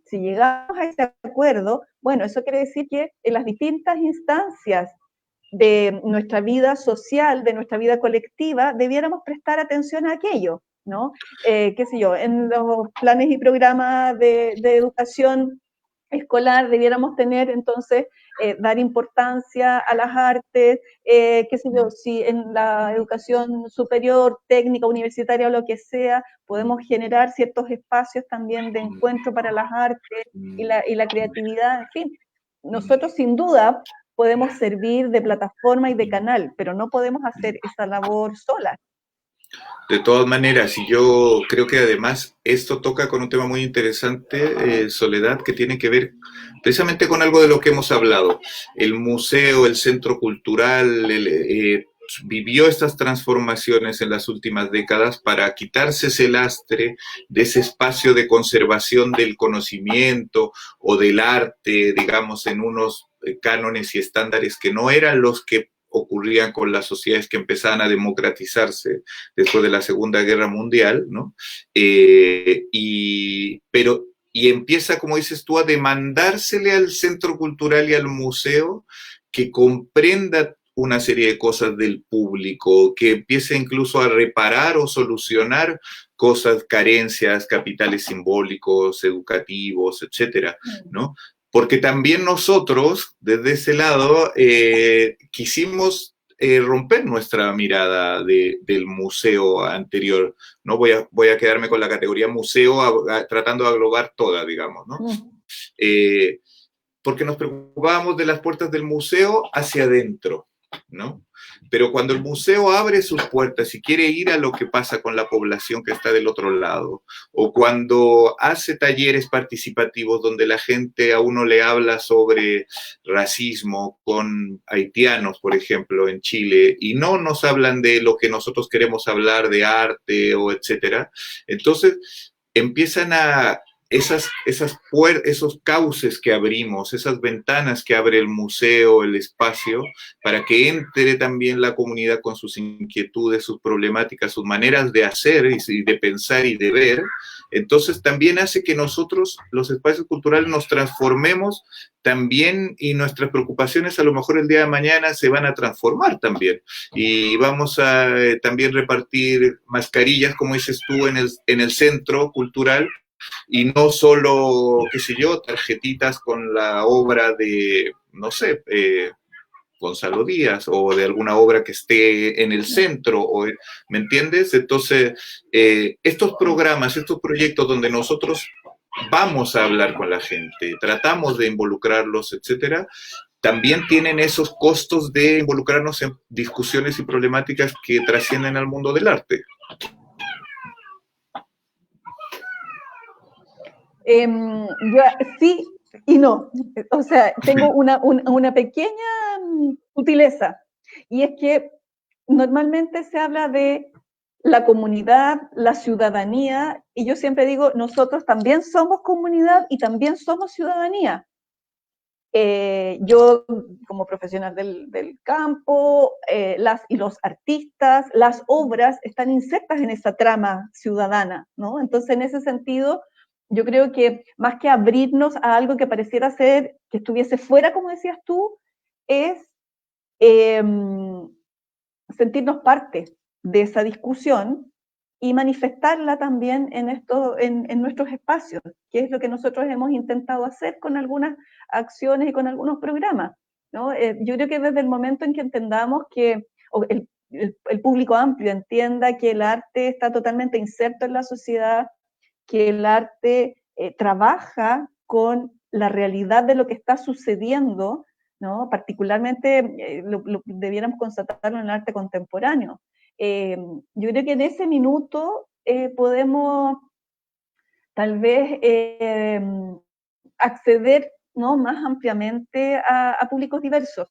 Si llegamos a ese acuerdo, bueno, eso quiere decir que en las distintas instancias de nuestra vida social, de nuestra vida colectiva, debiéramos prestar atención a aquello, ¿no? Qué sé yo, en los planes y programas de educación escolar debiéramos tener entonces, dar importancia a las artes, qué sé yo, si en la educación superior, técnica, universitaria o lo que sea, podemos generar ciertos espacios también de encuentro para las artes y la creatividad, en fin, nosotros sin duda podemos servir de plataforma y de canal, pero no podemos hacer esa labor sola. De todas maneras, y yo creo que además esto toca con un tema muy interesante, Soledad, que tiene que ver precisamente con algo de lo que hemos hablado. El museo, el centro cultural, vivió estas transformaciones en las últimas décadas para quitarse ese lastre de ese espacio de conservación del conocimiento o del arte, digamos, en unos cánones y estándares que no eran los que ocurrían con las sociedades que empezaban a democratizarse después de la Segunda Guerra Mundial, ¿no? Y empieza, como dices tú, a demandársele al centro cultural y al museo que comprenda una serie de cosas del público, que empiece incluso a reparar o solucionar cosas, carencias, capitales simbólicos, educativos, etcétera, ¿no? Porque también nosotros, desde ese lado, quisimos romper nuestra mirada del museo anterior. No voy a quedarme con la categoría museo tratando de aglobar toda, digamos, ¿no? Porque nos preocupábamos de las puertas del museo hacia adentro, ¿no? Pero cuando el museo abre sus puertas y quiere ir a lo que pasa con la población que está del otro lado, o cuando hace talleres participativos donde la gente a uno le habla sobre racismo con haitianos, por ejemplo, en Chile, y no nos hablan de lo que nosotros queremos hablar, de arte o etcétera, entonces empiezan a esos cauces que abrimos, esas ventanas que abre el museo, el espacio, para que entre también la comunidad con sus inquietudes, sus problemáticas, sus maneras de hacer y de pensar y de ver, entonces también hace que nosotros, los espacios culturales, nos transformemos también y nuestras preocupaciones a lo mejor el día de mañana se van a transformar también. Y vamos a también repartir mascarillas, como dices tú, en el centro cultural, y no solo, qué sé yo, tarjetitas con la obra de, no sé, Gonzalo Díaz o de alguna obra que esté en el centro, ¿me entiendes? Entonces, estos programas, estos proyectos donde nosotros vamos a hablar con la gente, tratamos de involucrarlos, etcétera, también tienen esos costos de involucrarnos en discusiones y problemáticas que trascienden al mundo del arte. Yo sí y no. O sea, tengo una pequeña sutileza, y es que normalmente se habla de la comunidad, la ciudadanía, y yo siempre digo, nosotros también somos comunidad y también somos ciudadanía. Yo, como profesional del campo, las y los artistas, las obras están insertas en esa trama ciudadana, ¿no? Entonces, en ese sentido, yo creo que más que abrirnos a algo que pareciera ser, que estuviese fuera, como decías tú, es sentirnos parte de esa discusión y manifestarla también en nuestros espacios, que es lo que nosotros hemos intentado hacer con algunas acciones y con algunos programas, ¿no? Yo creo que desde el momento en que entendamos que el público amplio entienda que el arte está totalmente inserto en la sociedad, que el arte trabaja con la realidad de lo que está sucediendo, ¿no? Particularmente debiéramos constatarlo en el arte contemporáneo. Yo creo que en ese minuto podemos tal vez acceder, ¿no?, más ampliamente a públicos diversos.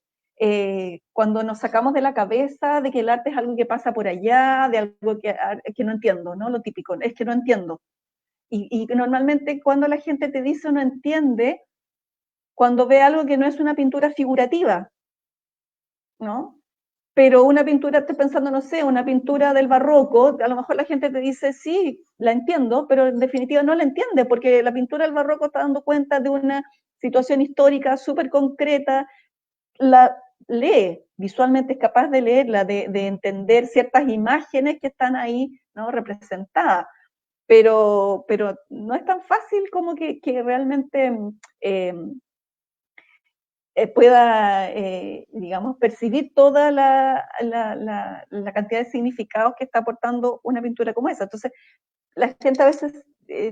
Cuando nos sacamos de la cabeza de que el arte es algo que pasa por allá, de algo que no entiendo, ¿no? Lo típico, es que no entiendo. Y normalmente cuando la gente te dice no entiende, cuando ve algo que no es una pintura figurativa, ¿no? Pero una pintura, estoy pensando, no sé, una pintura del barroco, a lo mejor la gente te dice, sí, la entiendo, pero en definitiva no la entiende, porque la pintura del barroco está dando cuenta de una situación histórica súper concreta, la lee, visualmente es capaz de leerla, de entender ciertas imágenes que están ahí, ¿no?, representadas. Pero no es tan fácil como que realmente pueda, digamos, percibir toda la cantidad de significados que está aportando una pintura como esa. Entonces, la gente a veces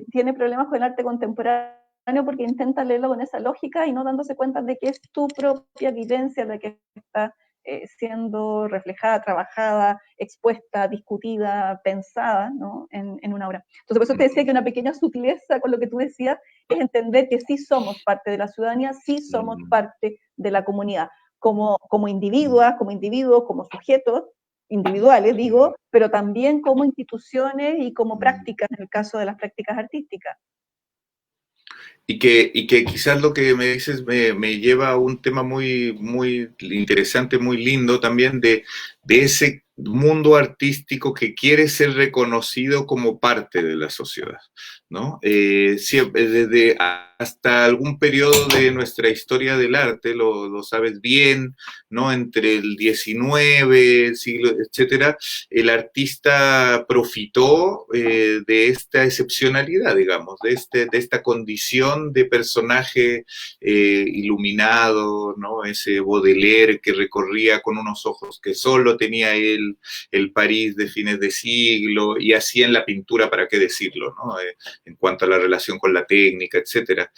tiene problemas con el arte contemporáneo porque intenta leerlo con esa lógica y no dándose cuenta de que es tu propia vivencia la que está siendo reflejada, trabajada, expuesta, discutida, pensada, ¿no?, en una obra. Entonces, por eso te decía que una pequeña sutileza con lo que tú decías es entender que sí somos parte de la ciudadanía, sí somos parte de la comunidad, como individuos, como sujetos individuales, digo, pero también como instituciones y como prácticas, en el caso de las prácticas artísticas. Y que quizás lo que me dices me lleva a un tema muy, muy interesante, muy lindo también de ese mundo artístico que quiere ser reconocido como parte de la sociedad, ¿no? Siempre, desde hasta algún periodo de nuestra historia del arte, lo sabes bien, ¿no? Entre el 19, el siglo, etcétera, el artista profitó de esta excepcionalidad, digamos, de esta condición de personaje iluminado, ¿no? Ese Baudelaire que recorría con unos ojos que solo tenía él, el París de fines de siglo, y así en la pintura, para qué decirlo, ¿no? En cuanto a la relación con la técnica, etcétera.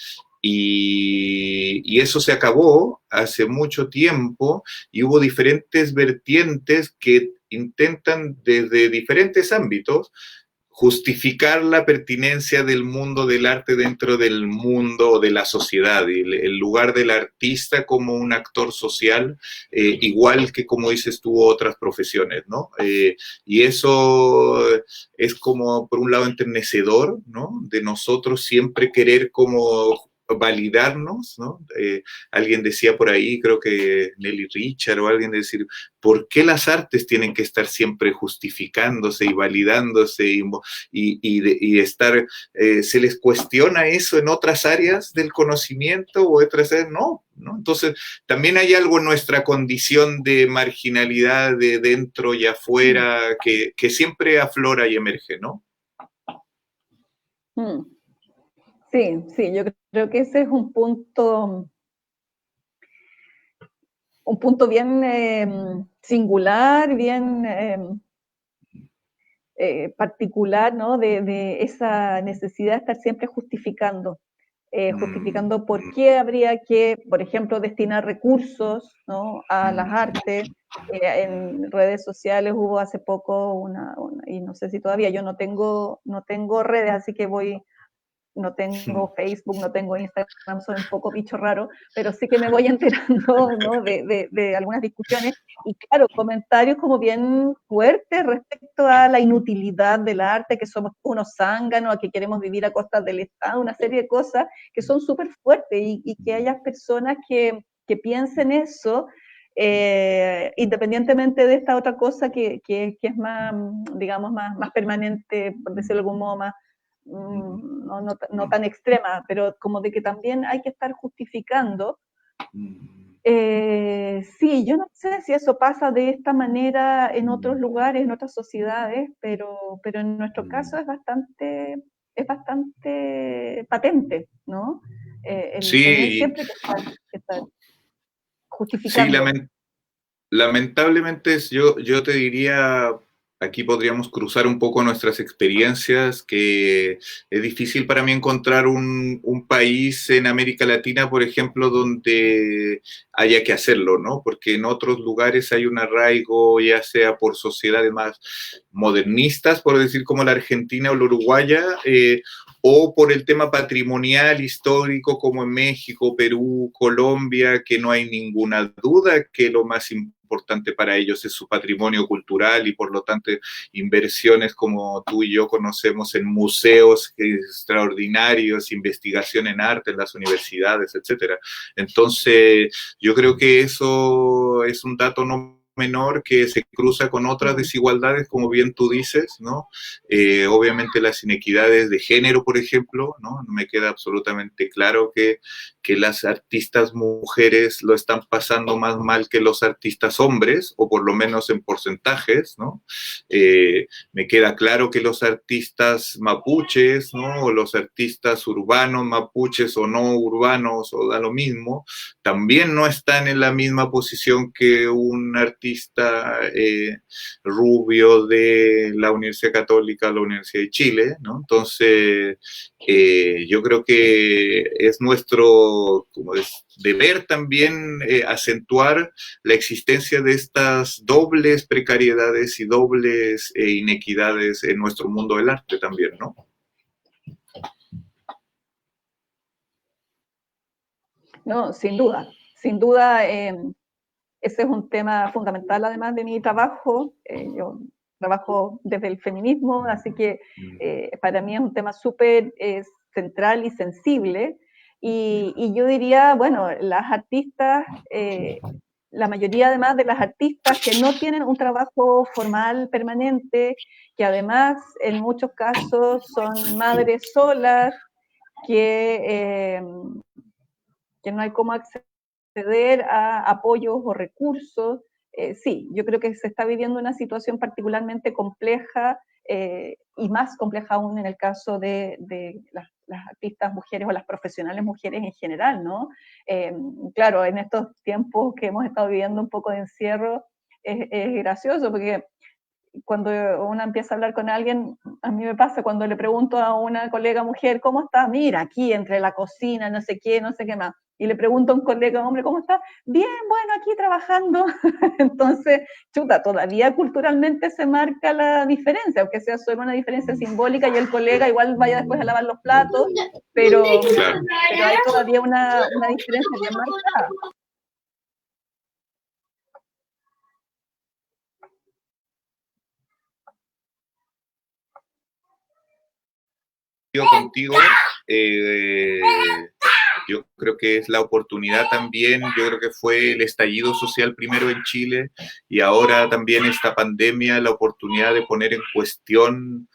Y eso se acabó hace mucho tiempo y hubo diferentes vertientes que intentan desde diferentes ámbitos justificar la pertinencia del mundo del arte dentro del mundo de la sociedad y el lugar del artista como un actor social, igual que como dices tú otras profesiones, ¿no? Y eso es como por un lado enternecedor, ¿no? De nosotros siempre querer como validarnos, ¿no? Alguien decía por ahí, creo que Nelly Richard o alguien decir, ¿por qué las artes tienen que estar siempre justificándose y validándose y estar, se les cuestiona eso en otras áreas del conocimiento o otras áreas? No, ¿no? Entonces, también hay algo en nuestra condición de marginalidad de dentro y afuera que siempre aflora y emerge, ¿no? Sí, sí, yo creo que ese es un punto bien singular, bien particular, ¿no? De esa necesidad de estar siempre justificando por qué habría que, por ejemplo, destinar recursos, ¿no? A las artes. En redes sociales hubo hace poco y no sé si todavía, yo no tengo redes, así que no tengo Facebook, no tengo Instagram, soy un poco bicho raro, pero sí que me voy enterando, ¿no? de algunas discusiones y claro, comentarios como bien fuertes respecto a la inutilidad del arte, que somos unos zánganos, a que queremos vivir a costa del Estado, una serie de cosas que son súper fuertes y que haya personas que piensen eso, independientemente de esta otra cosa que es más, digamos, más permanente, por decirlo de algún modo, más no tan extrema, pero como de que también hay que estar justificando. Sí, yo no sé si eso pasa de esta manera en otros lugares, en otras sociedades, pero en nuestro caso es bastante patente, ¿no? El tener Sí, siempre que estar sí, justificando. lamentablemente yo te diría, aquí podríamos cruzar un poco nuestras experiencias, que es difícil para mí encontrar un país en América Latina, por ejemplo, donde haya que hacerlo, ¿no? Porque en otros lugares hay un arraigo, ya sea por sociedades más modernistas, por decir como la Argentina o la Uruguaya, o por el tema patrimonial, histórico, como en México, Perú, Colombia, que no hay ninguna duda que lo más importante para ellos es su patrimonio cultural y por lo tanto inversiones como tú y yo conocemos en museos extraordinarios, investigación en arte en las universidades, etcétera. Entonces, yo creo que eso es un dato no menor que se cruza con otras desigualdades, como bien tú dices, ¿no? Obviamente las inequidades de género, por ejemplo, ¿no? Me queda absolutamente claro que las artistas mujeres lo están pasando más mal que los artistas hombres, o por lo menos en porcentajes, ¿no? Me queda claro que los artistas mapuches, ¿no? O los artistas urbanos, mapuches o no urbanos, o da lo mismo, también no están en la misma posición que un artista rubio de la Universidad Católica, la Universidad de Chile, ¿no? Entonces, yo creo que es nuestro como es, deber también acentuar la existencia de estas dobles precariedades y dobles inequidades en nuestro mundo del arte también, ¿no? No, sin duda, ese es un tema fundamental además de mi trabajo. Yo trabajo desde el feminismo, así que para mí es un tema súper central y sensible. Y yo diría, bueno, las artistas, la mayoría además de las artistas que no tienen un trabajo formal permanente, que además en muchos casos son madres solas, que no hay cómo acceder a apoyos o recursos. Sí, yo creo que se está viviendo una situación particularmente compleja y más compleja aún en el caso de las artistas mujeres o las profesionales mujeres en general, ¿no? Claro, en estos tiempos que hemos estado viviendo un poco de encierro, es gracioso porque cuando uno empieza a hablar con alguien, a mí me pasa cuando le pregunto a una colega mujer, ¿cómo está? Mira, aquí entre la cocina, no sé qué más. Y le pregunto a un colega hombre, ¿cómo está? Bien, bueno, aquí trabajando. Entonces, chuta, todavía culturalmente se marca la diferencia, aunque sea solo una diferencia simbólica y el colega igual vaya después a lavar los platos, pero hay todavía una diferencia bien marcada. Contigo, yo creo que es la oportunidad también, yo creo que fue el estallido social primero en Chile y ahora también esta pandemia, la oportunidad de poner en cuestión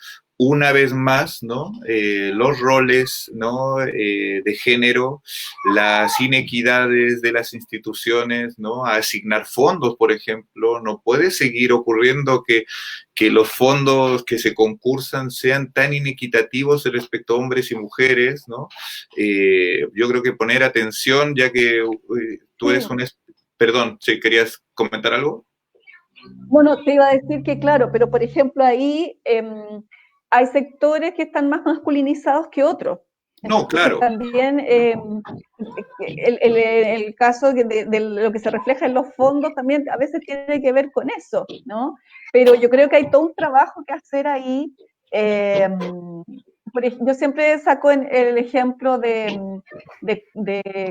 una vez más, ¿no? Los roles, ¿no? De género, las inequidades de las instituciones, ¿no? A asignar fondos, por ejemplo, no puede seguir ocurriendo que los fondos que se concursan sean tan inequitativos respecto a hombres y mujeres, ¿no? Yo creo que poner atención, ya que tú eres un... Perdón, ¿sí, querías comentar algo? Bueno, te iba a decir que claro, pero por ejemplo ahí hay sectores que están más masculinizados que otros. No, Entonces, claro. también el caso de lo que se refleja en los fondos también a veces tiene que ver con eso, ¿no? Pero yo creo que hay todo un trabajo que hacer ahí. Yo siempre saco el ejemplo de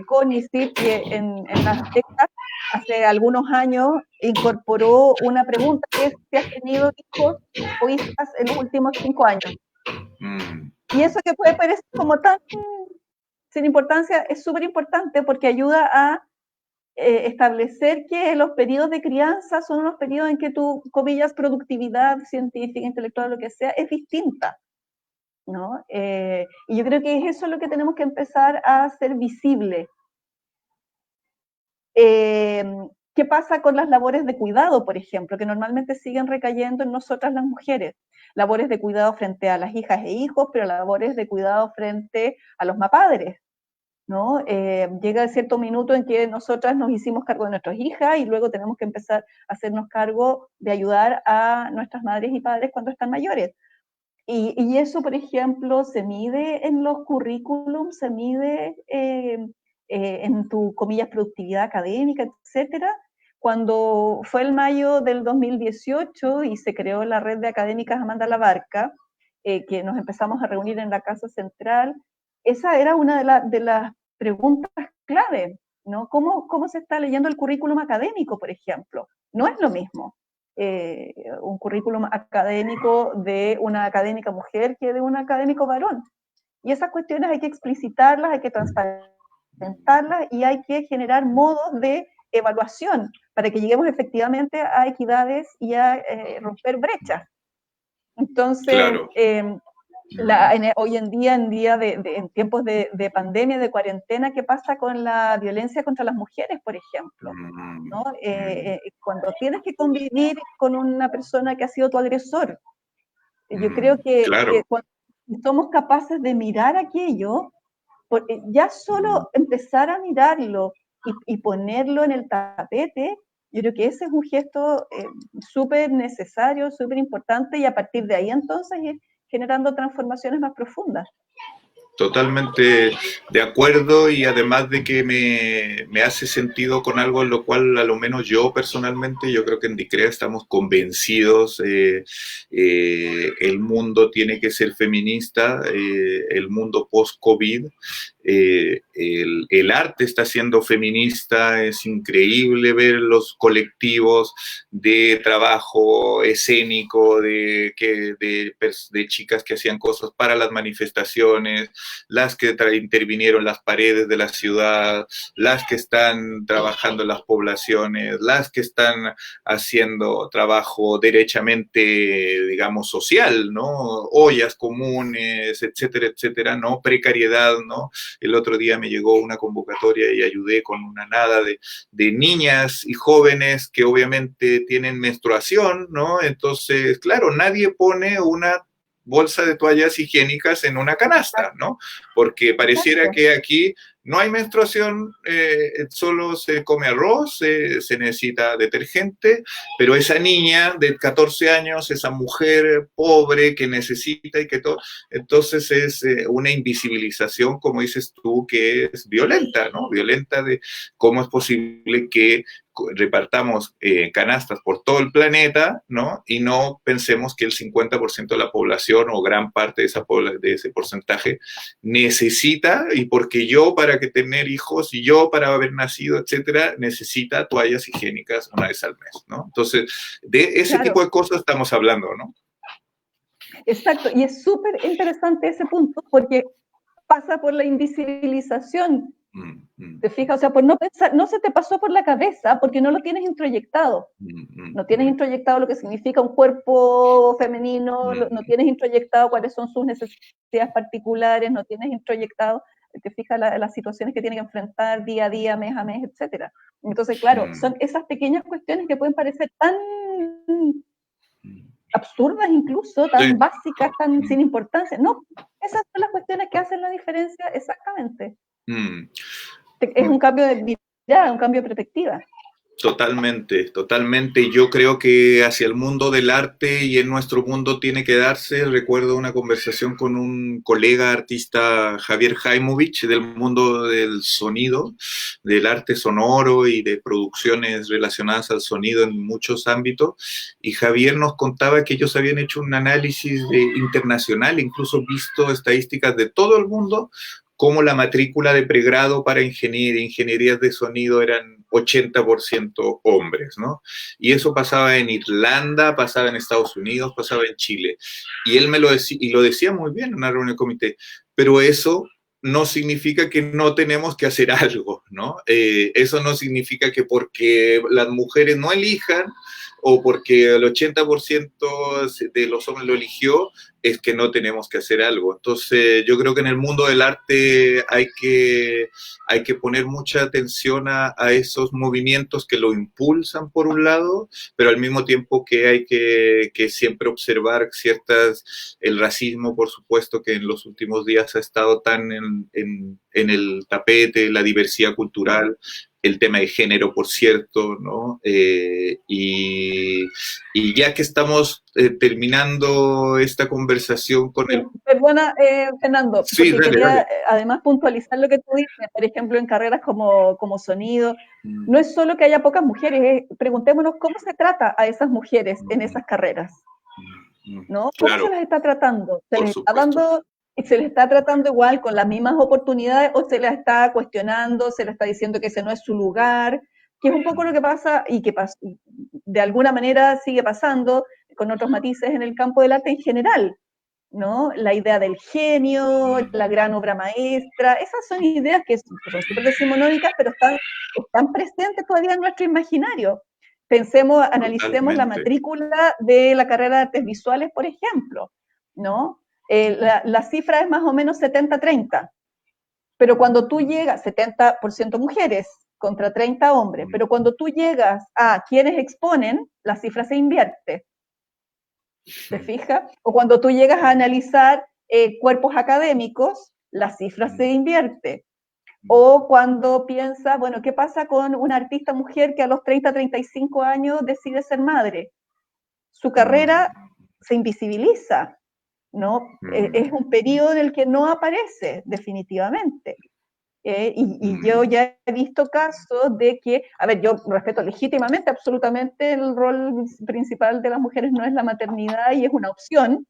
CONICET, que en las becas hace algunos años incorporó una pregunta que es si has tenido hijos o hijas en los últimos 5 años. Y eso que puede parecer como tan sin importancia, es súper importante porque ayuda a establecer que los periodos de crianza son unos periodos en que tu, comillas, productividad científica, intelectual, lo que sea, es distinta, ¿no? Y yo creo que es eso lo que tenemos que empezar a hacer visible. ¿Qué pasa con las labores de cuidado, por ejemplo, que normalmente siguen recayendo en nosotras las mujeres? Labores de cuidado frente a las hijas e hijos, pero labores de cuidado frente a los mapadres, ¿no? Llega cierto minuto en que nosotras nos hicimos cargo de nuestras hijas y luego tenemos que empezar a hacernos cargo de ayudar a nuestras madres y padres cuando están mayores. Y eso, por ejemplo, se mide en los currículums, se mide en tu, comillas, productividad académica, etcétera. Cuando fue el mayo del 2018 y se creó la red de académicas Amanda Labarca, que nos empezamos a reunir en la Casa Central, esa era una de las preguntas clave, ¿no? ¿Cómo se está leyendo el currículum académico, por ejemplo? No es lo mismo un currículum académico de una académica mujer que de un académico varón. Y esas cuestiones hay que explicitarlas, hay que transparentarlas y hay que generar modos de evaluación para que lleguemos efectivamente a equidades y a romper brechas. Entonces, claro. Hoy en día, en tiempos de pandemia, de cuarentena, ¿qué pasa con la violencia contra las mujeres, por ejemplo? ¿No? Cuando tienes que convivir con una persona que ha sido tu agresor, yo creo claro. que cuando somos capaces de mirar aquello, porque ya solo empezar a mirarlo y ponerlo en el tapete, yo creo que ese es un gesto súper necesario, súper importante, y a partir de ahí entonces ir generando transformaciones más profundas. Totalmente de acuerdo, y además de que me hace sentido con algo en lo cual a lo menos yo personalmente, yo creo que en DICREA estamos convencidos, el mundo tiene que ser feminista, el mundo post-COVID, el arte está siendo feminista, es increíble ver los colectivos de trabajo escénico, de chicas que hacían cosas para las manifestaciones, las que intervinieron las paredes de la ciudad, las que están trabajando en las poblaciones, las que están haciendo trabajo derechamente, digamos, social, ¿no? Ollas comunes, etcétera, etcétera, ¿no? Precariedad, ¿no? El otro día me llegó una convocatoria y ayudé con una nada de niñas y jóvenes que obviamente tienen menstruación, ¿no? Entonces, claro, nadie pone una bolsa de toallas higiénicas en una canasta, ¿no? Porque pareciera que aquí no hay menstruación, solo se come arroz, se necesita detergente, pero esa niña de 14 años, esa mujer pobre que necesita y que todo, entonces es una invisibilización, como dices tú, que es violenta, ¿no? Violenta de cómo es posible que repartamos canastas por todo el planeta, ¿no? Y no pensemos que el 50% de la población o gran parte de ese porcentaje necesita, y porque yo para que tener hijos y yo para haber nacido, etcétera, necesita toallas higiénicas una vez al mes, ¿no? Entonces, de ese tipo de cosas estamos hablando, ¿no? Exacto, y es súper interesante ese punto porque pasa por la invisibilización. ¿Te fijas? O sea, por no pensar, no se te pasó por la cabeza porque no lo tienes introyectado. No tienes introyectado lo que significa un cuerpo femenino, no tienes introyectado cuáles son sus necesidades particulares, no tienes introyectado, te fijas, las situaciones que tiene que enfrentar día a día, mes a mes, etcétera. Entonces, claro, son esas pequeñas cuestiones que pueden parecer tan absurdas incluso, tan básicas, tan sin importancia. No, esas son las cuestiones que hacen la diferencia exactamente. Es un cambio de mirada, un cambio de perspectiva. Totalmente, totalmente. Yo creo que hacia el mundo del arte y en nuestro mundo tiene que darse. Recuerdo una conversación con un colega artista, Javier Jaimovich, del mundo del sonido, del arte sonoro y de producciones relacionadas al sonido en muchos ámbitos. Y Javier nos contaba que ellos habían hecho un análisis internacional, incluso visto estadísticas de todo el mundo, como la matrícula de pregrado para ingenierías de sonido eran 80% hombres, ¿no? Y eso pasaba en Irlanda, pasaba en Estados Unidos, pasaba en Chile. Y él me lo decía, y lo decía muy bien en una reunión del comité, pero eso no significa que no tenemos que hacer algo, ¿no? Eso no significa que porque las mujeres no elijan o porque el 80% de los hombres lo eligió, es que no tenemos que hacer algo. Entonces, yo creo que en el mundo del arte hay que poner mucha atención a esos movimientos que lo impulsan por un lado, pero al mismo tiempo que hay que siempre observar el racismo, por supuesto, que en los últimos días ha estado tan en el tapete, la diversidad cultural, el tema de género, por cierto, ¿no? Y ya que estamos terminando esta conversación con el... Perdona, Fernando, sí, porque dale, quería dale. además puntualizar lo que tú dices, por ejemplo, en carreras como sonido, no es solo que haya pocas mujeres, preguntémonos cómo se trata a esas mujeres en esas carreras, ¿no? ¿Cómo se las está tratando? ¿Se les está dando... ¿Se les está tratando igual con las mismas oportunidades o se les está cuestionando, se les está diciendo que ese no es su lugar? Que es un poco lo que pasa y que de alguna manera sigue pasando con otros matices en el campo del arte en general, ¿no? La idea del genio, la gran obra maestra, esas son ideas que son súper decimonónicas, pero están presentes todavía en nuestro imaginario. Pensemos, analicemos la matrícula de la carrera de artes visuales, por ejemplo, ¿no? La cifra es más o menos 70-30, pero cuando tú llegas, 70% mujeres contra 30 hombres, pero cuando tú llegas a quienes exponen, la cifra se invierte. ¿Te fijas? O cuando tú llegas a analizar cuerpos académicos, la cifra se invierte. O cuando piensas, bueno, ¿qué pasa con una artista mujer que a los 30-35 años decide ser madre? Su carrera se invisibiliza, ¿no? Es un periodo en el que no aparece definitivamente. Y yo ya he visto casos de que, a ver, yo respeto legítimamente, absolutamente, el rol principal de las mujeres no es la maternidad y es una opción.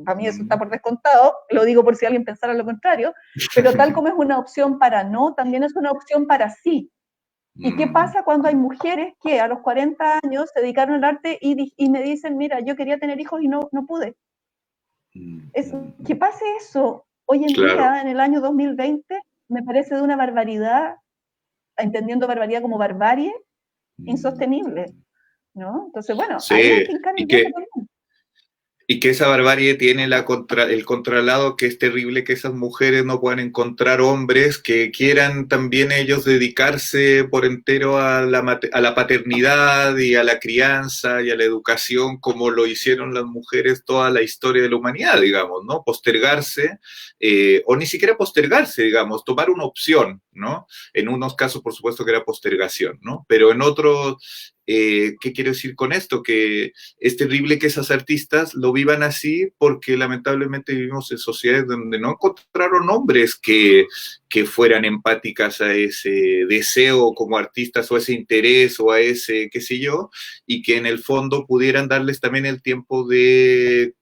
Para mí eso está por descontado, lo digo por si alguien pensara lo contrario, pero tal como es una opción para no, también es una opción para sí. ¿Y qué pasa cuando hay mujeres que a los 40 años se dedicaron al arte y me dicen, mira, yo quería tener hijos y no pude? Que pase eso hoy en Claro. día, en el año 2020, me parece de una barbaridad, entendiendo barbaridad como barbarie, insostenible, ¿no? Entonces, bueno, ahí hay Sí, que hincar el y diente que, también. y que esa barbarie tiene el contralado, que es terrible que esas mujeres no puedan encontrar hombres que quieran también ellos dedicarse por entero a la paternidad y a la crianza y a la educación como lo hicieron las mujeres toda la historia de la humanidad, digamos, ¿no? Postergarse, o ni siquiera postergarse, digamos, tomar una opción, ¿no? En unos casos, por supuesto, que era postergación, ¿no? Pero en otros, ¿qué quiero decir con esto? Que es terrible que esas artistas lo vivan así porque lamentablemente vivimos en sociedades donde no encontraron hombres que fueran empáticas a ese deseo como artistas o a ese interés o a ese qué sé yo, y que en el fondo pudieran darles también el tiempo de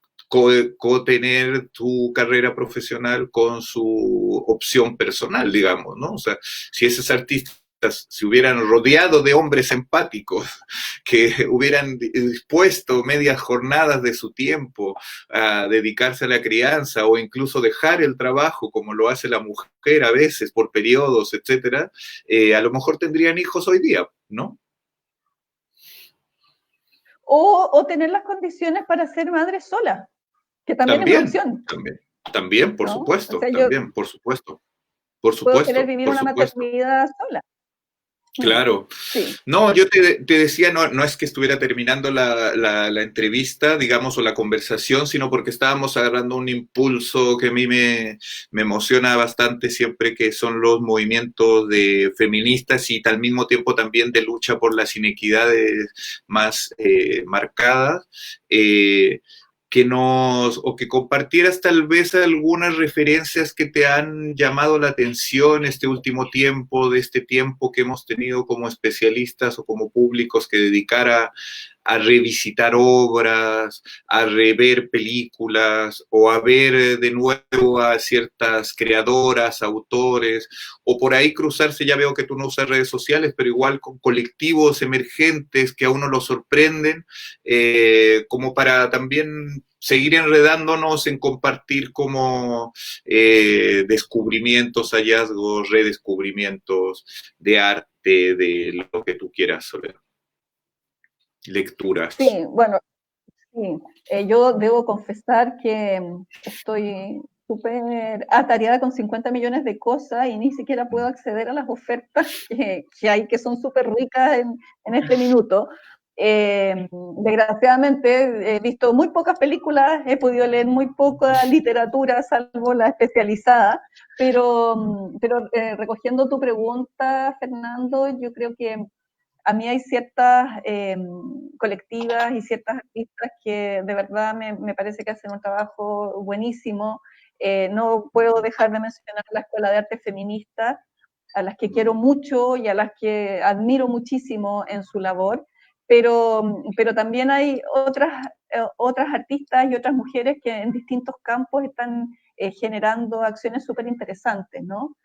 cotener tu carrera profesional con su opción personal, digamos, ¿no? O sea, si esas artistas se hubieran rodeado de hombres empáticos, que hubieran dispuesto medias jornadas de su tiempo a dedicarse a la crianza o incluso dejar el trabajo como lo hace la mujer a veces por periodos, etcétera, a lo mejor tendrían hijos hoy día, ¿no? O tener las condiciones para ser madre sola, que también es una También, opción, también, por ¿no? O supuesto, sea, yo también, por supuesto, por puedo querer supuesto, vivir por una supuesto. maternidad sola. Claro. Sí. No, yo te decía, no es que estuviera terminando la entrevista, digamos, o la conversación, sino porque estábamos agarrando un impulso que a mí me emociona bastante siempre, que son los movimientos de feministas y al mismo tiempo también de lucha por las inequidades más marcadas. O que compartieras tal vez algunas referencias que te han llamado la atención este último tiempo, de este tiempo que hemos tenido como especialistas o como públicos que dedicar a revisitar obras, a rever películas o a ver de nuevo a ciertas creadoras, autores, o por ahí cruzarse, ya veo que tú no usas redes sociales, pero igual con colectivos emergentes que a uno lo sorprenden, como para también seguir enredándonos en compartir como descubrimientos, hallazgos, redescubrimientos de arte, de lo que tú quieras, Soledad. Lecturas. Sí, bueno, sí. Yo debo confesar que estoy súper atareada con 50 millones de cosas y ni siquiera puedo acceder a las ofertas que hay, que son súper ricas en este minuto. Desgraciadamente he visto muy pocas películas, he podido leer muy poca literatura, salvo la especializada, pero recogiendo tu pregunta, Fernando, yo creo que a mí hay ciertas colectivas y ciertas artistas que de verdad me parece que hacen un trabajo buenísimo. No puedo dejar de mencionar la Escuela de Arte Feminista, a las que quiero mucho y a las que admiro muchísimo en su labor, pero también hay otras artistas y otras mujeres que en distintos campos están generando acciones súper interesantes, ¿no?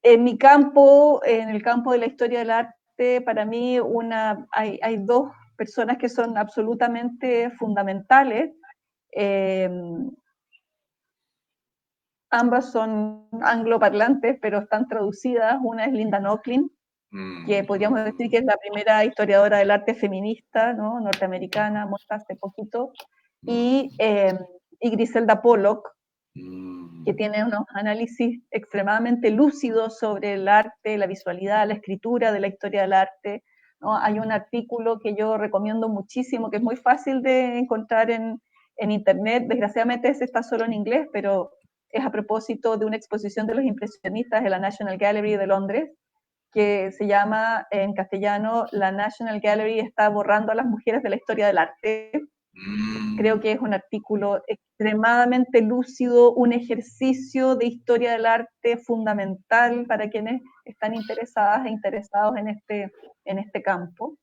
En mi campo, en el campo de la historia del arte, para mí hay dos personas que son absolutamente fundamentales. Eh, Ambas son angloparlantes, pero están traducidas. Una es Linda Nochlin, que podríamos decir que es la primera historiadora del arte feminista, ¿no? Norteamericana, muerta hace poquito, y Griselda Pollock, que tiene unos análisis extremadamente lúcidos sobre el arte, la visualidad, la escritura de la historia del arte, ¿no? Hay un artículo que yo recomiendo muchísimo, que es muy fácil de encontrar en internet, desgraciadamente ese está solo en inglés, pero es a propósito de una exposición de los impresionistas de la National Gallery de Londres, que se llama en castellano La National Gallery está borrando a las mujeres de la historia del arte. Creo que es un artículo extremadamente lúcido, un ejercicio de historia del arte fundamental para quienes están interesadas e interesados en este campo.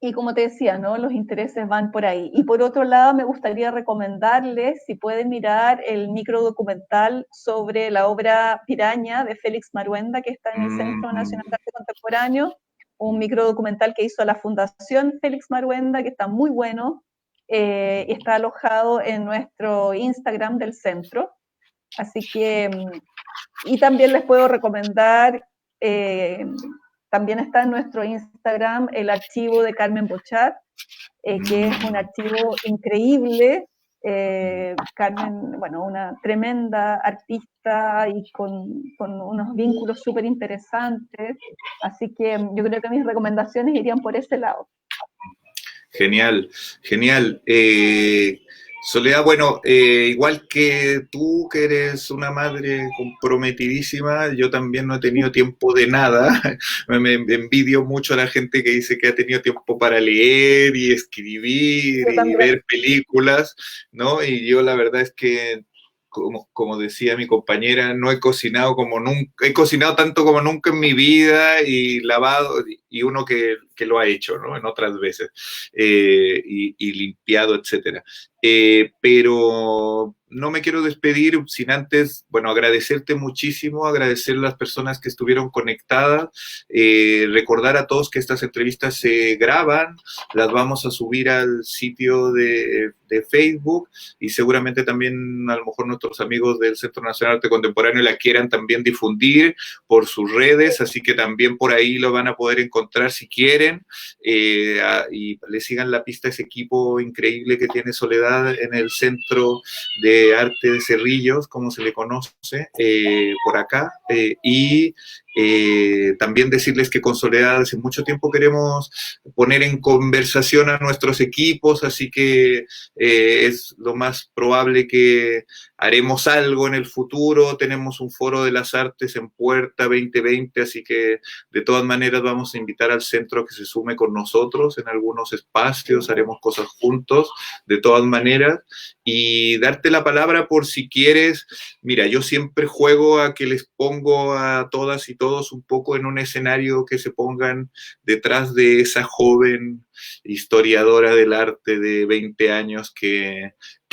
Y como te decía, ¿no? Los intereses van por ahí. Y por otro lado, me gustaría recomendarles, si pueden mirar el microdocumental sobre la obra Piraña de Félix Maruenda, que está en el Centro Nacional de Arte Contemporáneo, un microdocumental que hizo la Fundación Félix Maruenda, que está muy bueno. y está alojado en nuestro Instagram del centro. Así que, y también les puedo recomendar, también está en nuestro Instagram el archivo de Carmen Bochat, que es un archivo increíble. Carmen, bueno, una tremenda artista y con unos vínculos súper interesantes, así que yo creo que mis recomendaciones irían por ese lado. Genial, genial. Soledad, bueno, igual que tú, que eres una madre comprometidísima, yo también no he tenido tiempo de nada. Me envidio mucho a la gente que dice que ha tenido tiempo para leer y escribir y ver películas, ¿no? Y yo la verdad es que, como decía mi compañera, no he cocinado como nunca, he cocinado tanto como nunca en mi vida y lavado, y uno que lo ha hecho, ¿no? En otras veces, y limpiado, etcétera. Pero no me quiero despedir sin antes, bueno, agradecerte muchísimo, agradecer a las personas que estuvieron conectadas, recordar a todos que estas entrevistas se graban, las vamos a subir al sitio de Facebook y seguramente también a lo mejor nuestros amigos del Centro Nacional de Arte Contemporáneo la quieran también difundir por sus redes, así que también por ahí lo van a poder encontrar si quieren, y le sigan la pista a ese equipo increíble que tiene Soledad en el Centro de Arte de Cerrillos, como se le conoce por acá, y también decirles que con Soledad hace mucho tiempo queremos poner en conversación a nuestros equipos, así que es lo más probable que haremos algo en el futuro. Tenemos un foro de las artes en puerta 2020, así que de todas maneras vamos a invitar al centro a que se sume con nosotros en algunos espacios, haremos cosas juntos, de todas maneras, y darte la palabra por si quieres. Mira, yo siempre juego a que les pongo a todas y todos un poco en un escenario que se pongan detrás de esa joven historiadora del arte de 20 años que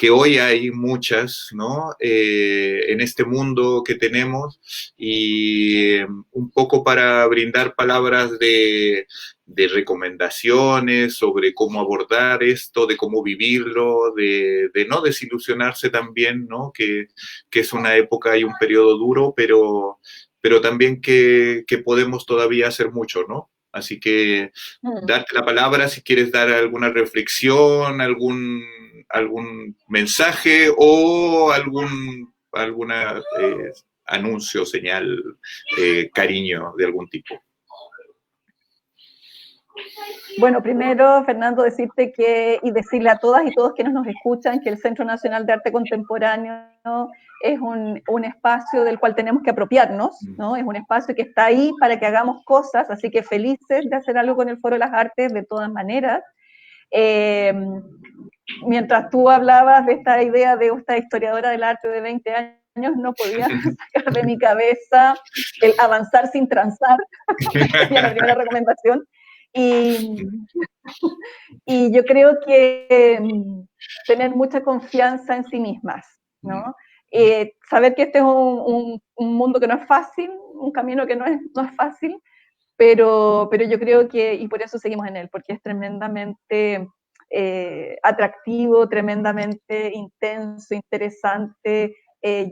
hoy hay muchas, ¿no? En este mundo que tenemos, y un poco para brindar palabras de recomendaciones sobre cómo abordar esto, de cómo vivirlo, de no desilusionarse también, ¿no? Que es una época y un periodo duro, pero también que podemos todavía hacer mucho, ¿no? Así que darte la palabra si quieres dar alguna reflexión, algún mensaje o alguna anuncio, señal, cariño de algún tipo. Bueno, primero, Fernando, decirte que, y decirle a todas y todos quienes nos escuchan, que el Centro Nacional de Arte Contemporáneo es un espacio del cual tenemos que apropiarnos, ¿no? Es un espacio que está ahí para que hagamos cosas, así que felices de hacer algo con el Foro de las Artes de todas maneras. Mientras tú hablabas de esta idea de esta historiadora del arte de 20 años, no podía sacar de mi cabeza el avanzar sin transar, sería la primera recomendación. Y yo creo que tener mucha confianza en sí mismas, ¿no? Saber que este es un mundo que no es fácil, un camino que no es fácil, pero yo creo que, y por eso seguimos en él, porque es tremendamente atractivo, tremendamente intenso, interesante.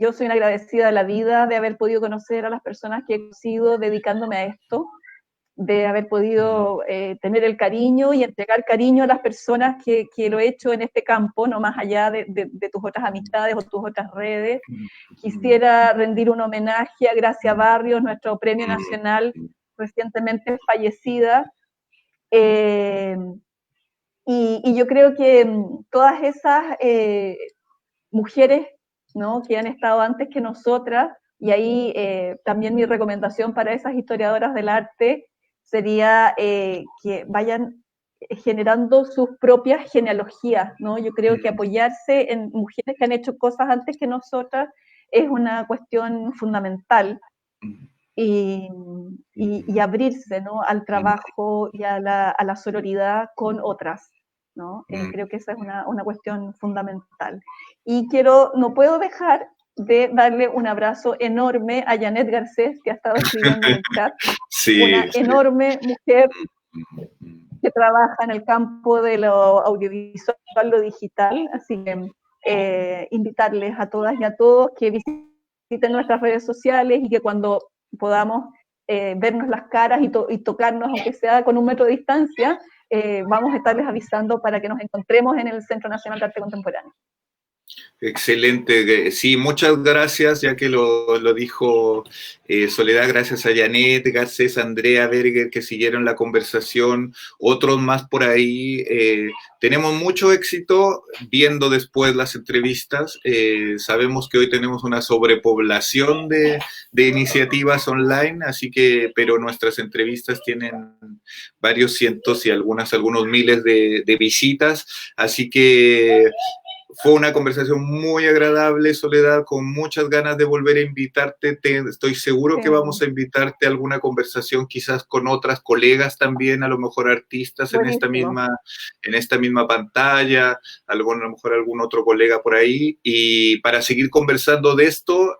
Yo soy una agradecida de la vida de haber podido conocer a las personas que he conocido dedicándome a esto, de haber podido tener el cariño y entregar cariño a las personas que lo he hecho en este campo, no más allá de tus otras amistades o tus otras redes. Quisiera rendir un homenaje a Gracia Barrios, nuestro premio nacional recientemente fallecida, y yo creo que todas esas mujeres, ¿no?, que han estado antes que nosotras, y ahí también mi recomendación para esas historiadoras del arte sería que vayan generando sus propias genealogías, ¿no? Yo creo que apoyarse en mujeres que han hecho cosas antes que nosotras es una cuestión fundamental, y abrirse, ¿no?, al trabajo y a la sororidad con otras, ¿no? Creo que esa es una cuestión fundamental. Y no puedo dejar de darle un abrazo enorme a Janet Garcés, que ha estado escribiendo en el chat, Sí, una enorme mujer que trabaja en el campo de lo audiovisual, lo digital, así que invitarles a todas y a todos que visiten nuestras redes sociales y que cuando podamos vernos las caras y tocarnos, aunque sea con 1 metro de distancia, vamos a estarles avisando para que nos encontremos en el Centro Nacional de Arte Contemporáneo. Excelente, sí, muchas gracias, ya que lo dijo Soledad, gracias a Janet, Garcés, Andrea Berger, que siguieron la conversación, otros más por ahí. Tenemos mucho éxito viendo después las entrevistas. Sabemos que hoy tenemos una sobrepoblación de iniciativas online, así que, pero nuestras entrevistas tienen varios cientos y algunos miles de visitas, así que fue una conversación muy agradable, Soledad, con muchas ganas de volver a invitarte. Estoy seguro que vamos a invitarte a alguna conversación, quizás con otras colegas también, a lo mejor artistas en esta misma pantalla, a lo mejor algún otro colega por ahí. Y para seguir conversando de esto,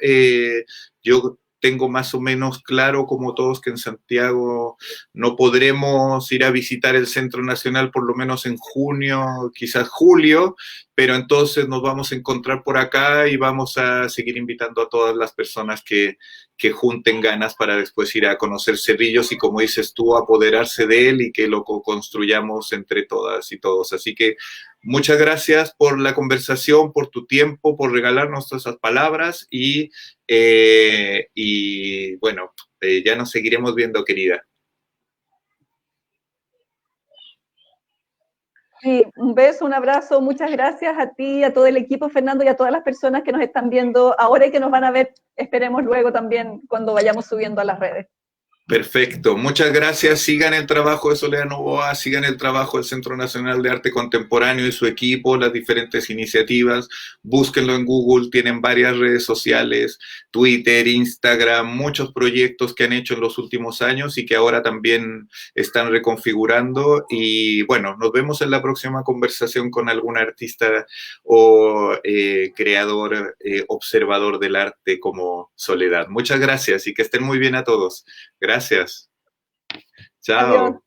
yo tengo más o menos claro, como todos, que en Santiago no podremos ir a visitar el Centro Nacional por lo menos en junio, quizás julio, pero entonces nos vamos a encontrar por acá y vamos a seguir invitando a todas las personas que junten ganas para después ir a conocer Cerrillos y, como dices tú, apoderarse de él y que lo construyamos entre todas y todos. Así que muchas gracias por la conversación, por tu tiempo, por regalarnos todas esas palabras y bueno, ya nos seguiremos viendo, querida. Sí, un beso, un abrazo, muchas gracias a ti, a todo el equipo, Fernando, y a todas las personas que nos están viendo ahora y que nos van a ver, esperemos luego también cuando vayamos subiendo a las redes. Perfecto, muchas gracias. Sigan el trabajo de Soledad Novoa, sigan el trabajo del Centro Nacional de Arte Contemporáneo y su equipo, las diferentes iniciativas. Búsquenlo en Google, tienen varias redes sociales, Twitter, Instagram, muchos proyectos que han hecho en los últimos años y que ahora también están reconfigurando. Y bueno, nos vemos en la próxima conversación con algún artista o creador, observador del arte como Soledad. Muchas gracias y que estén muy bien a todos. Gracias. Chao. Adiós.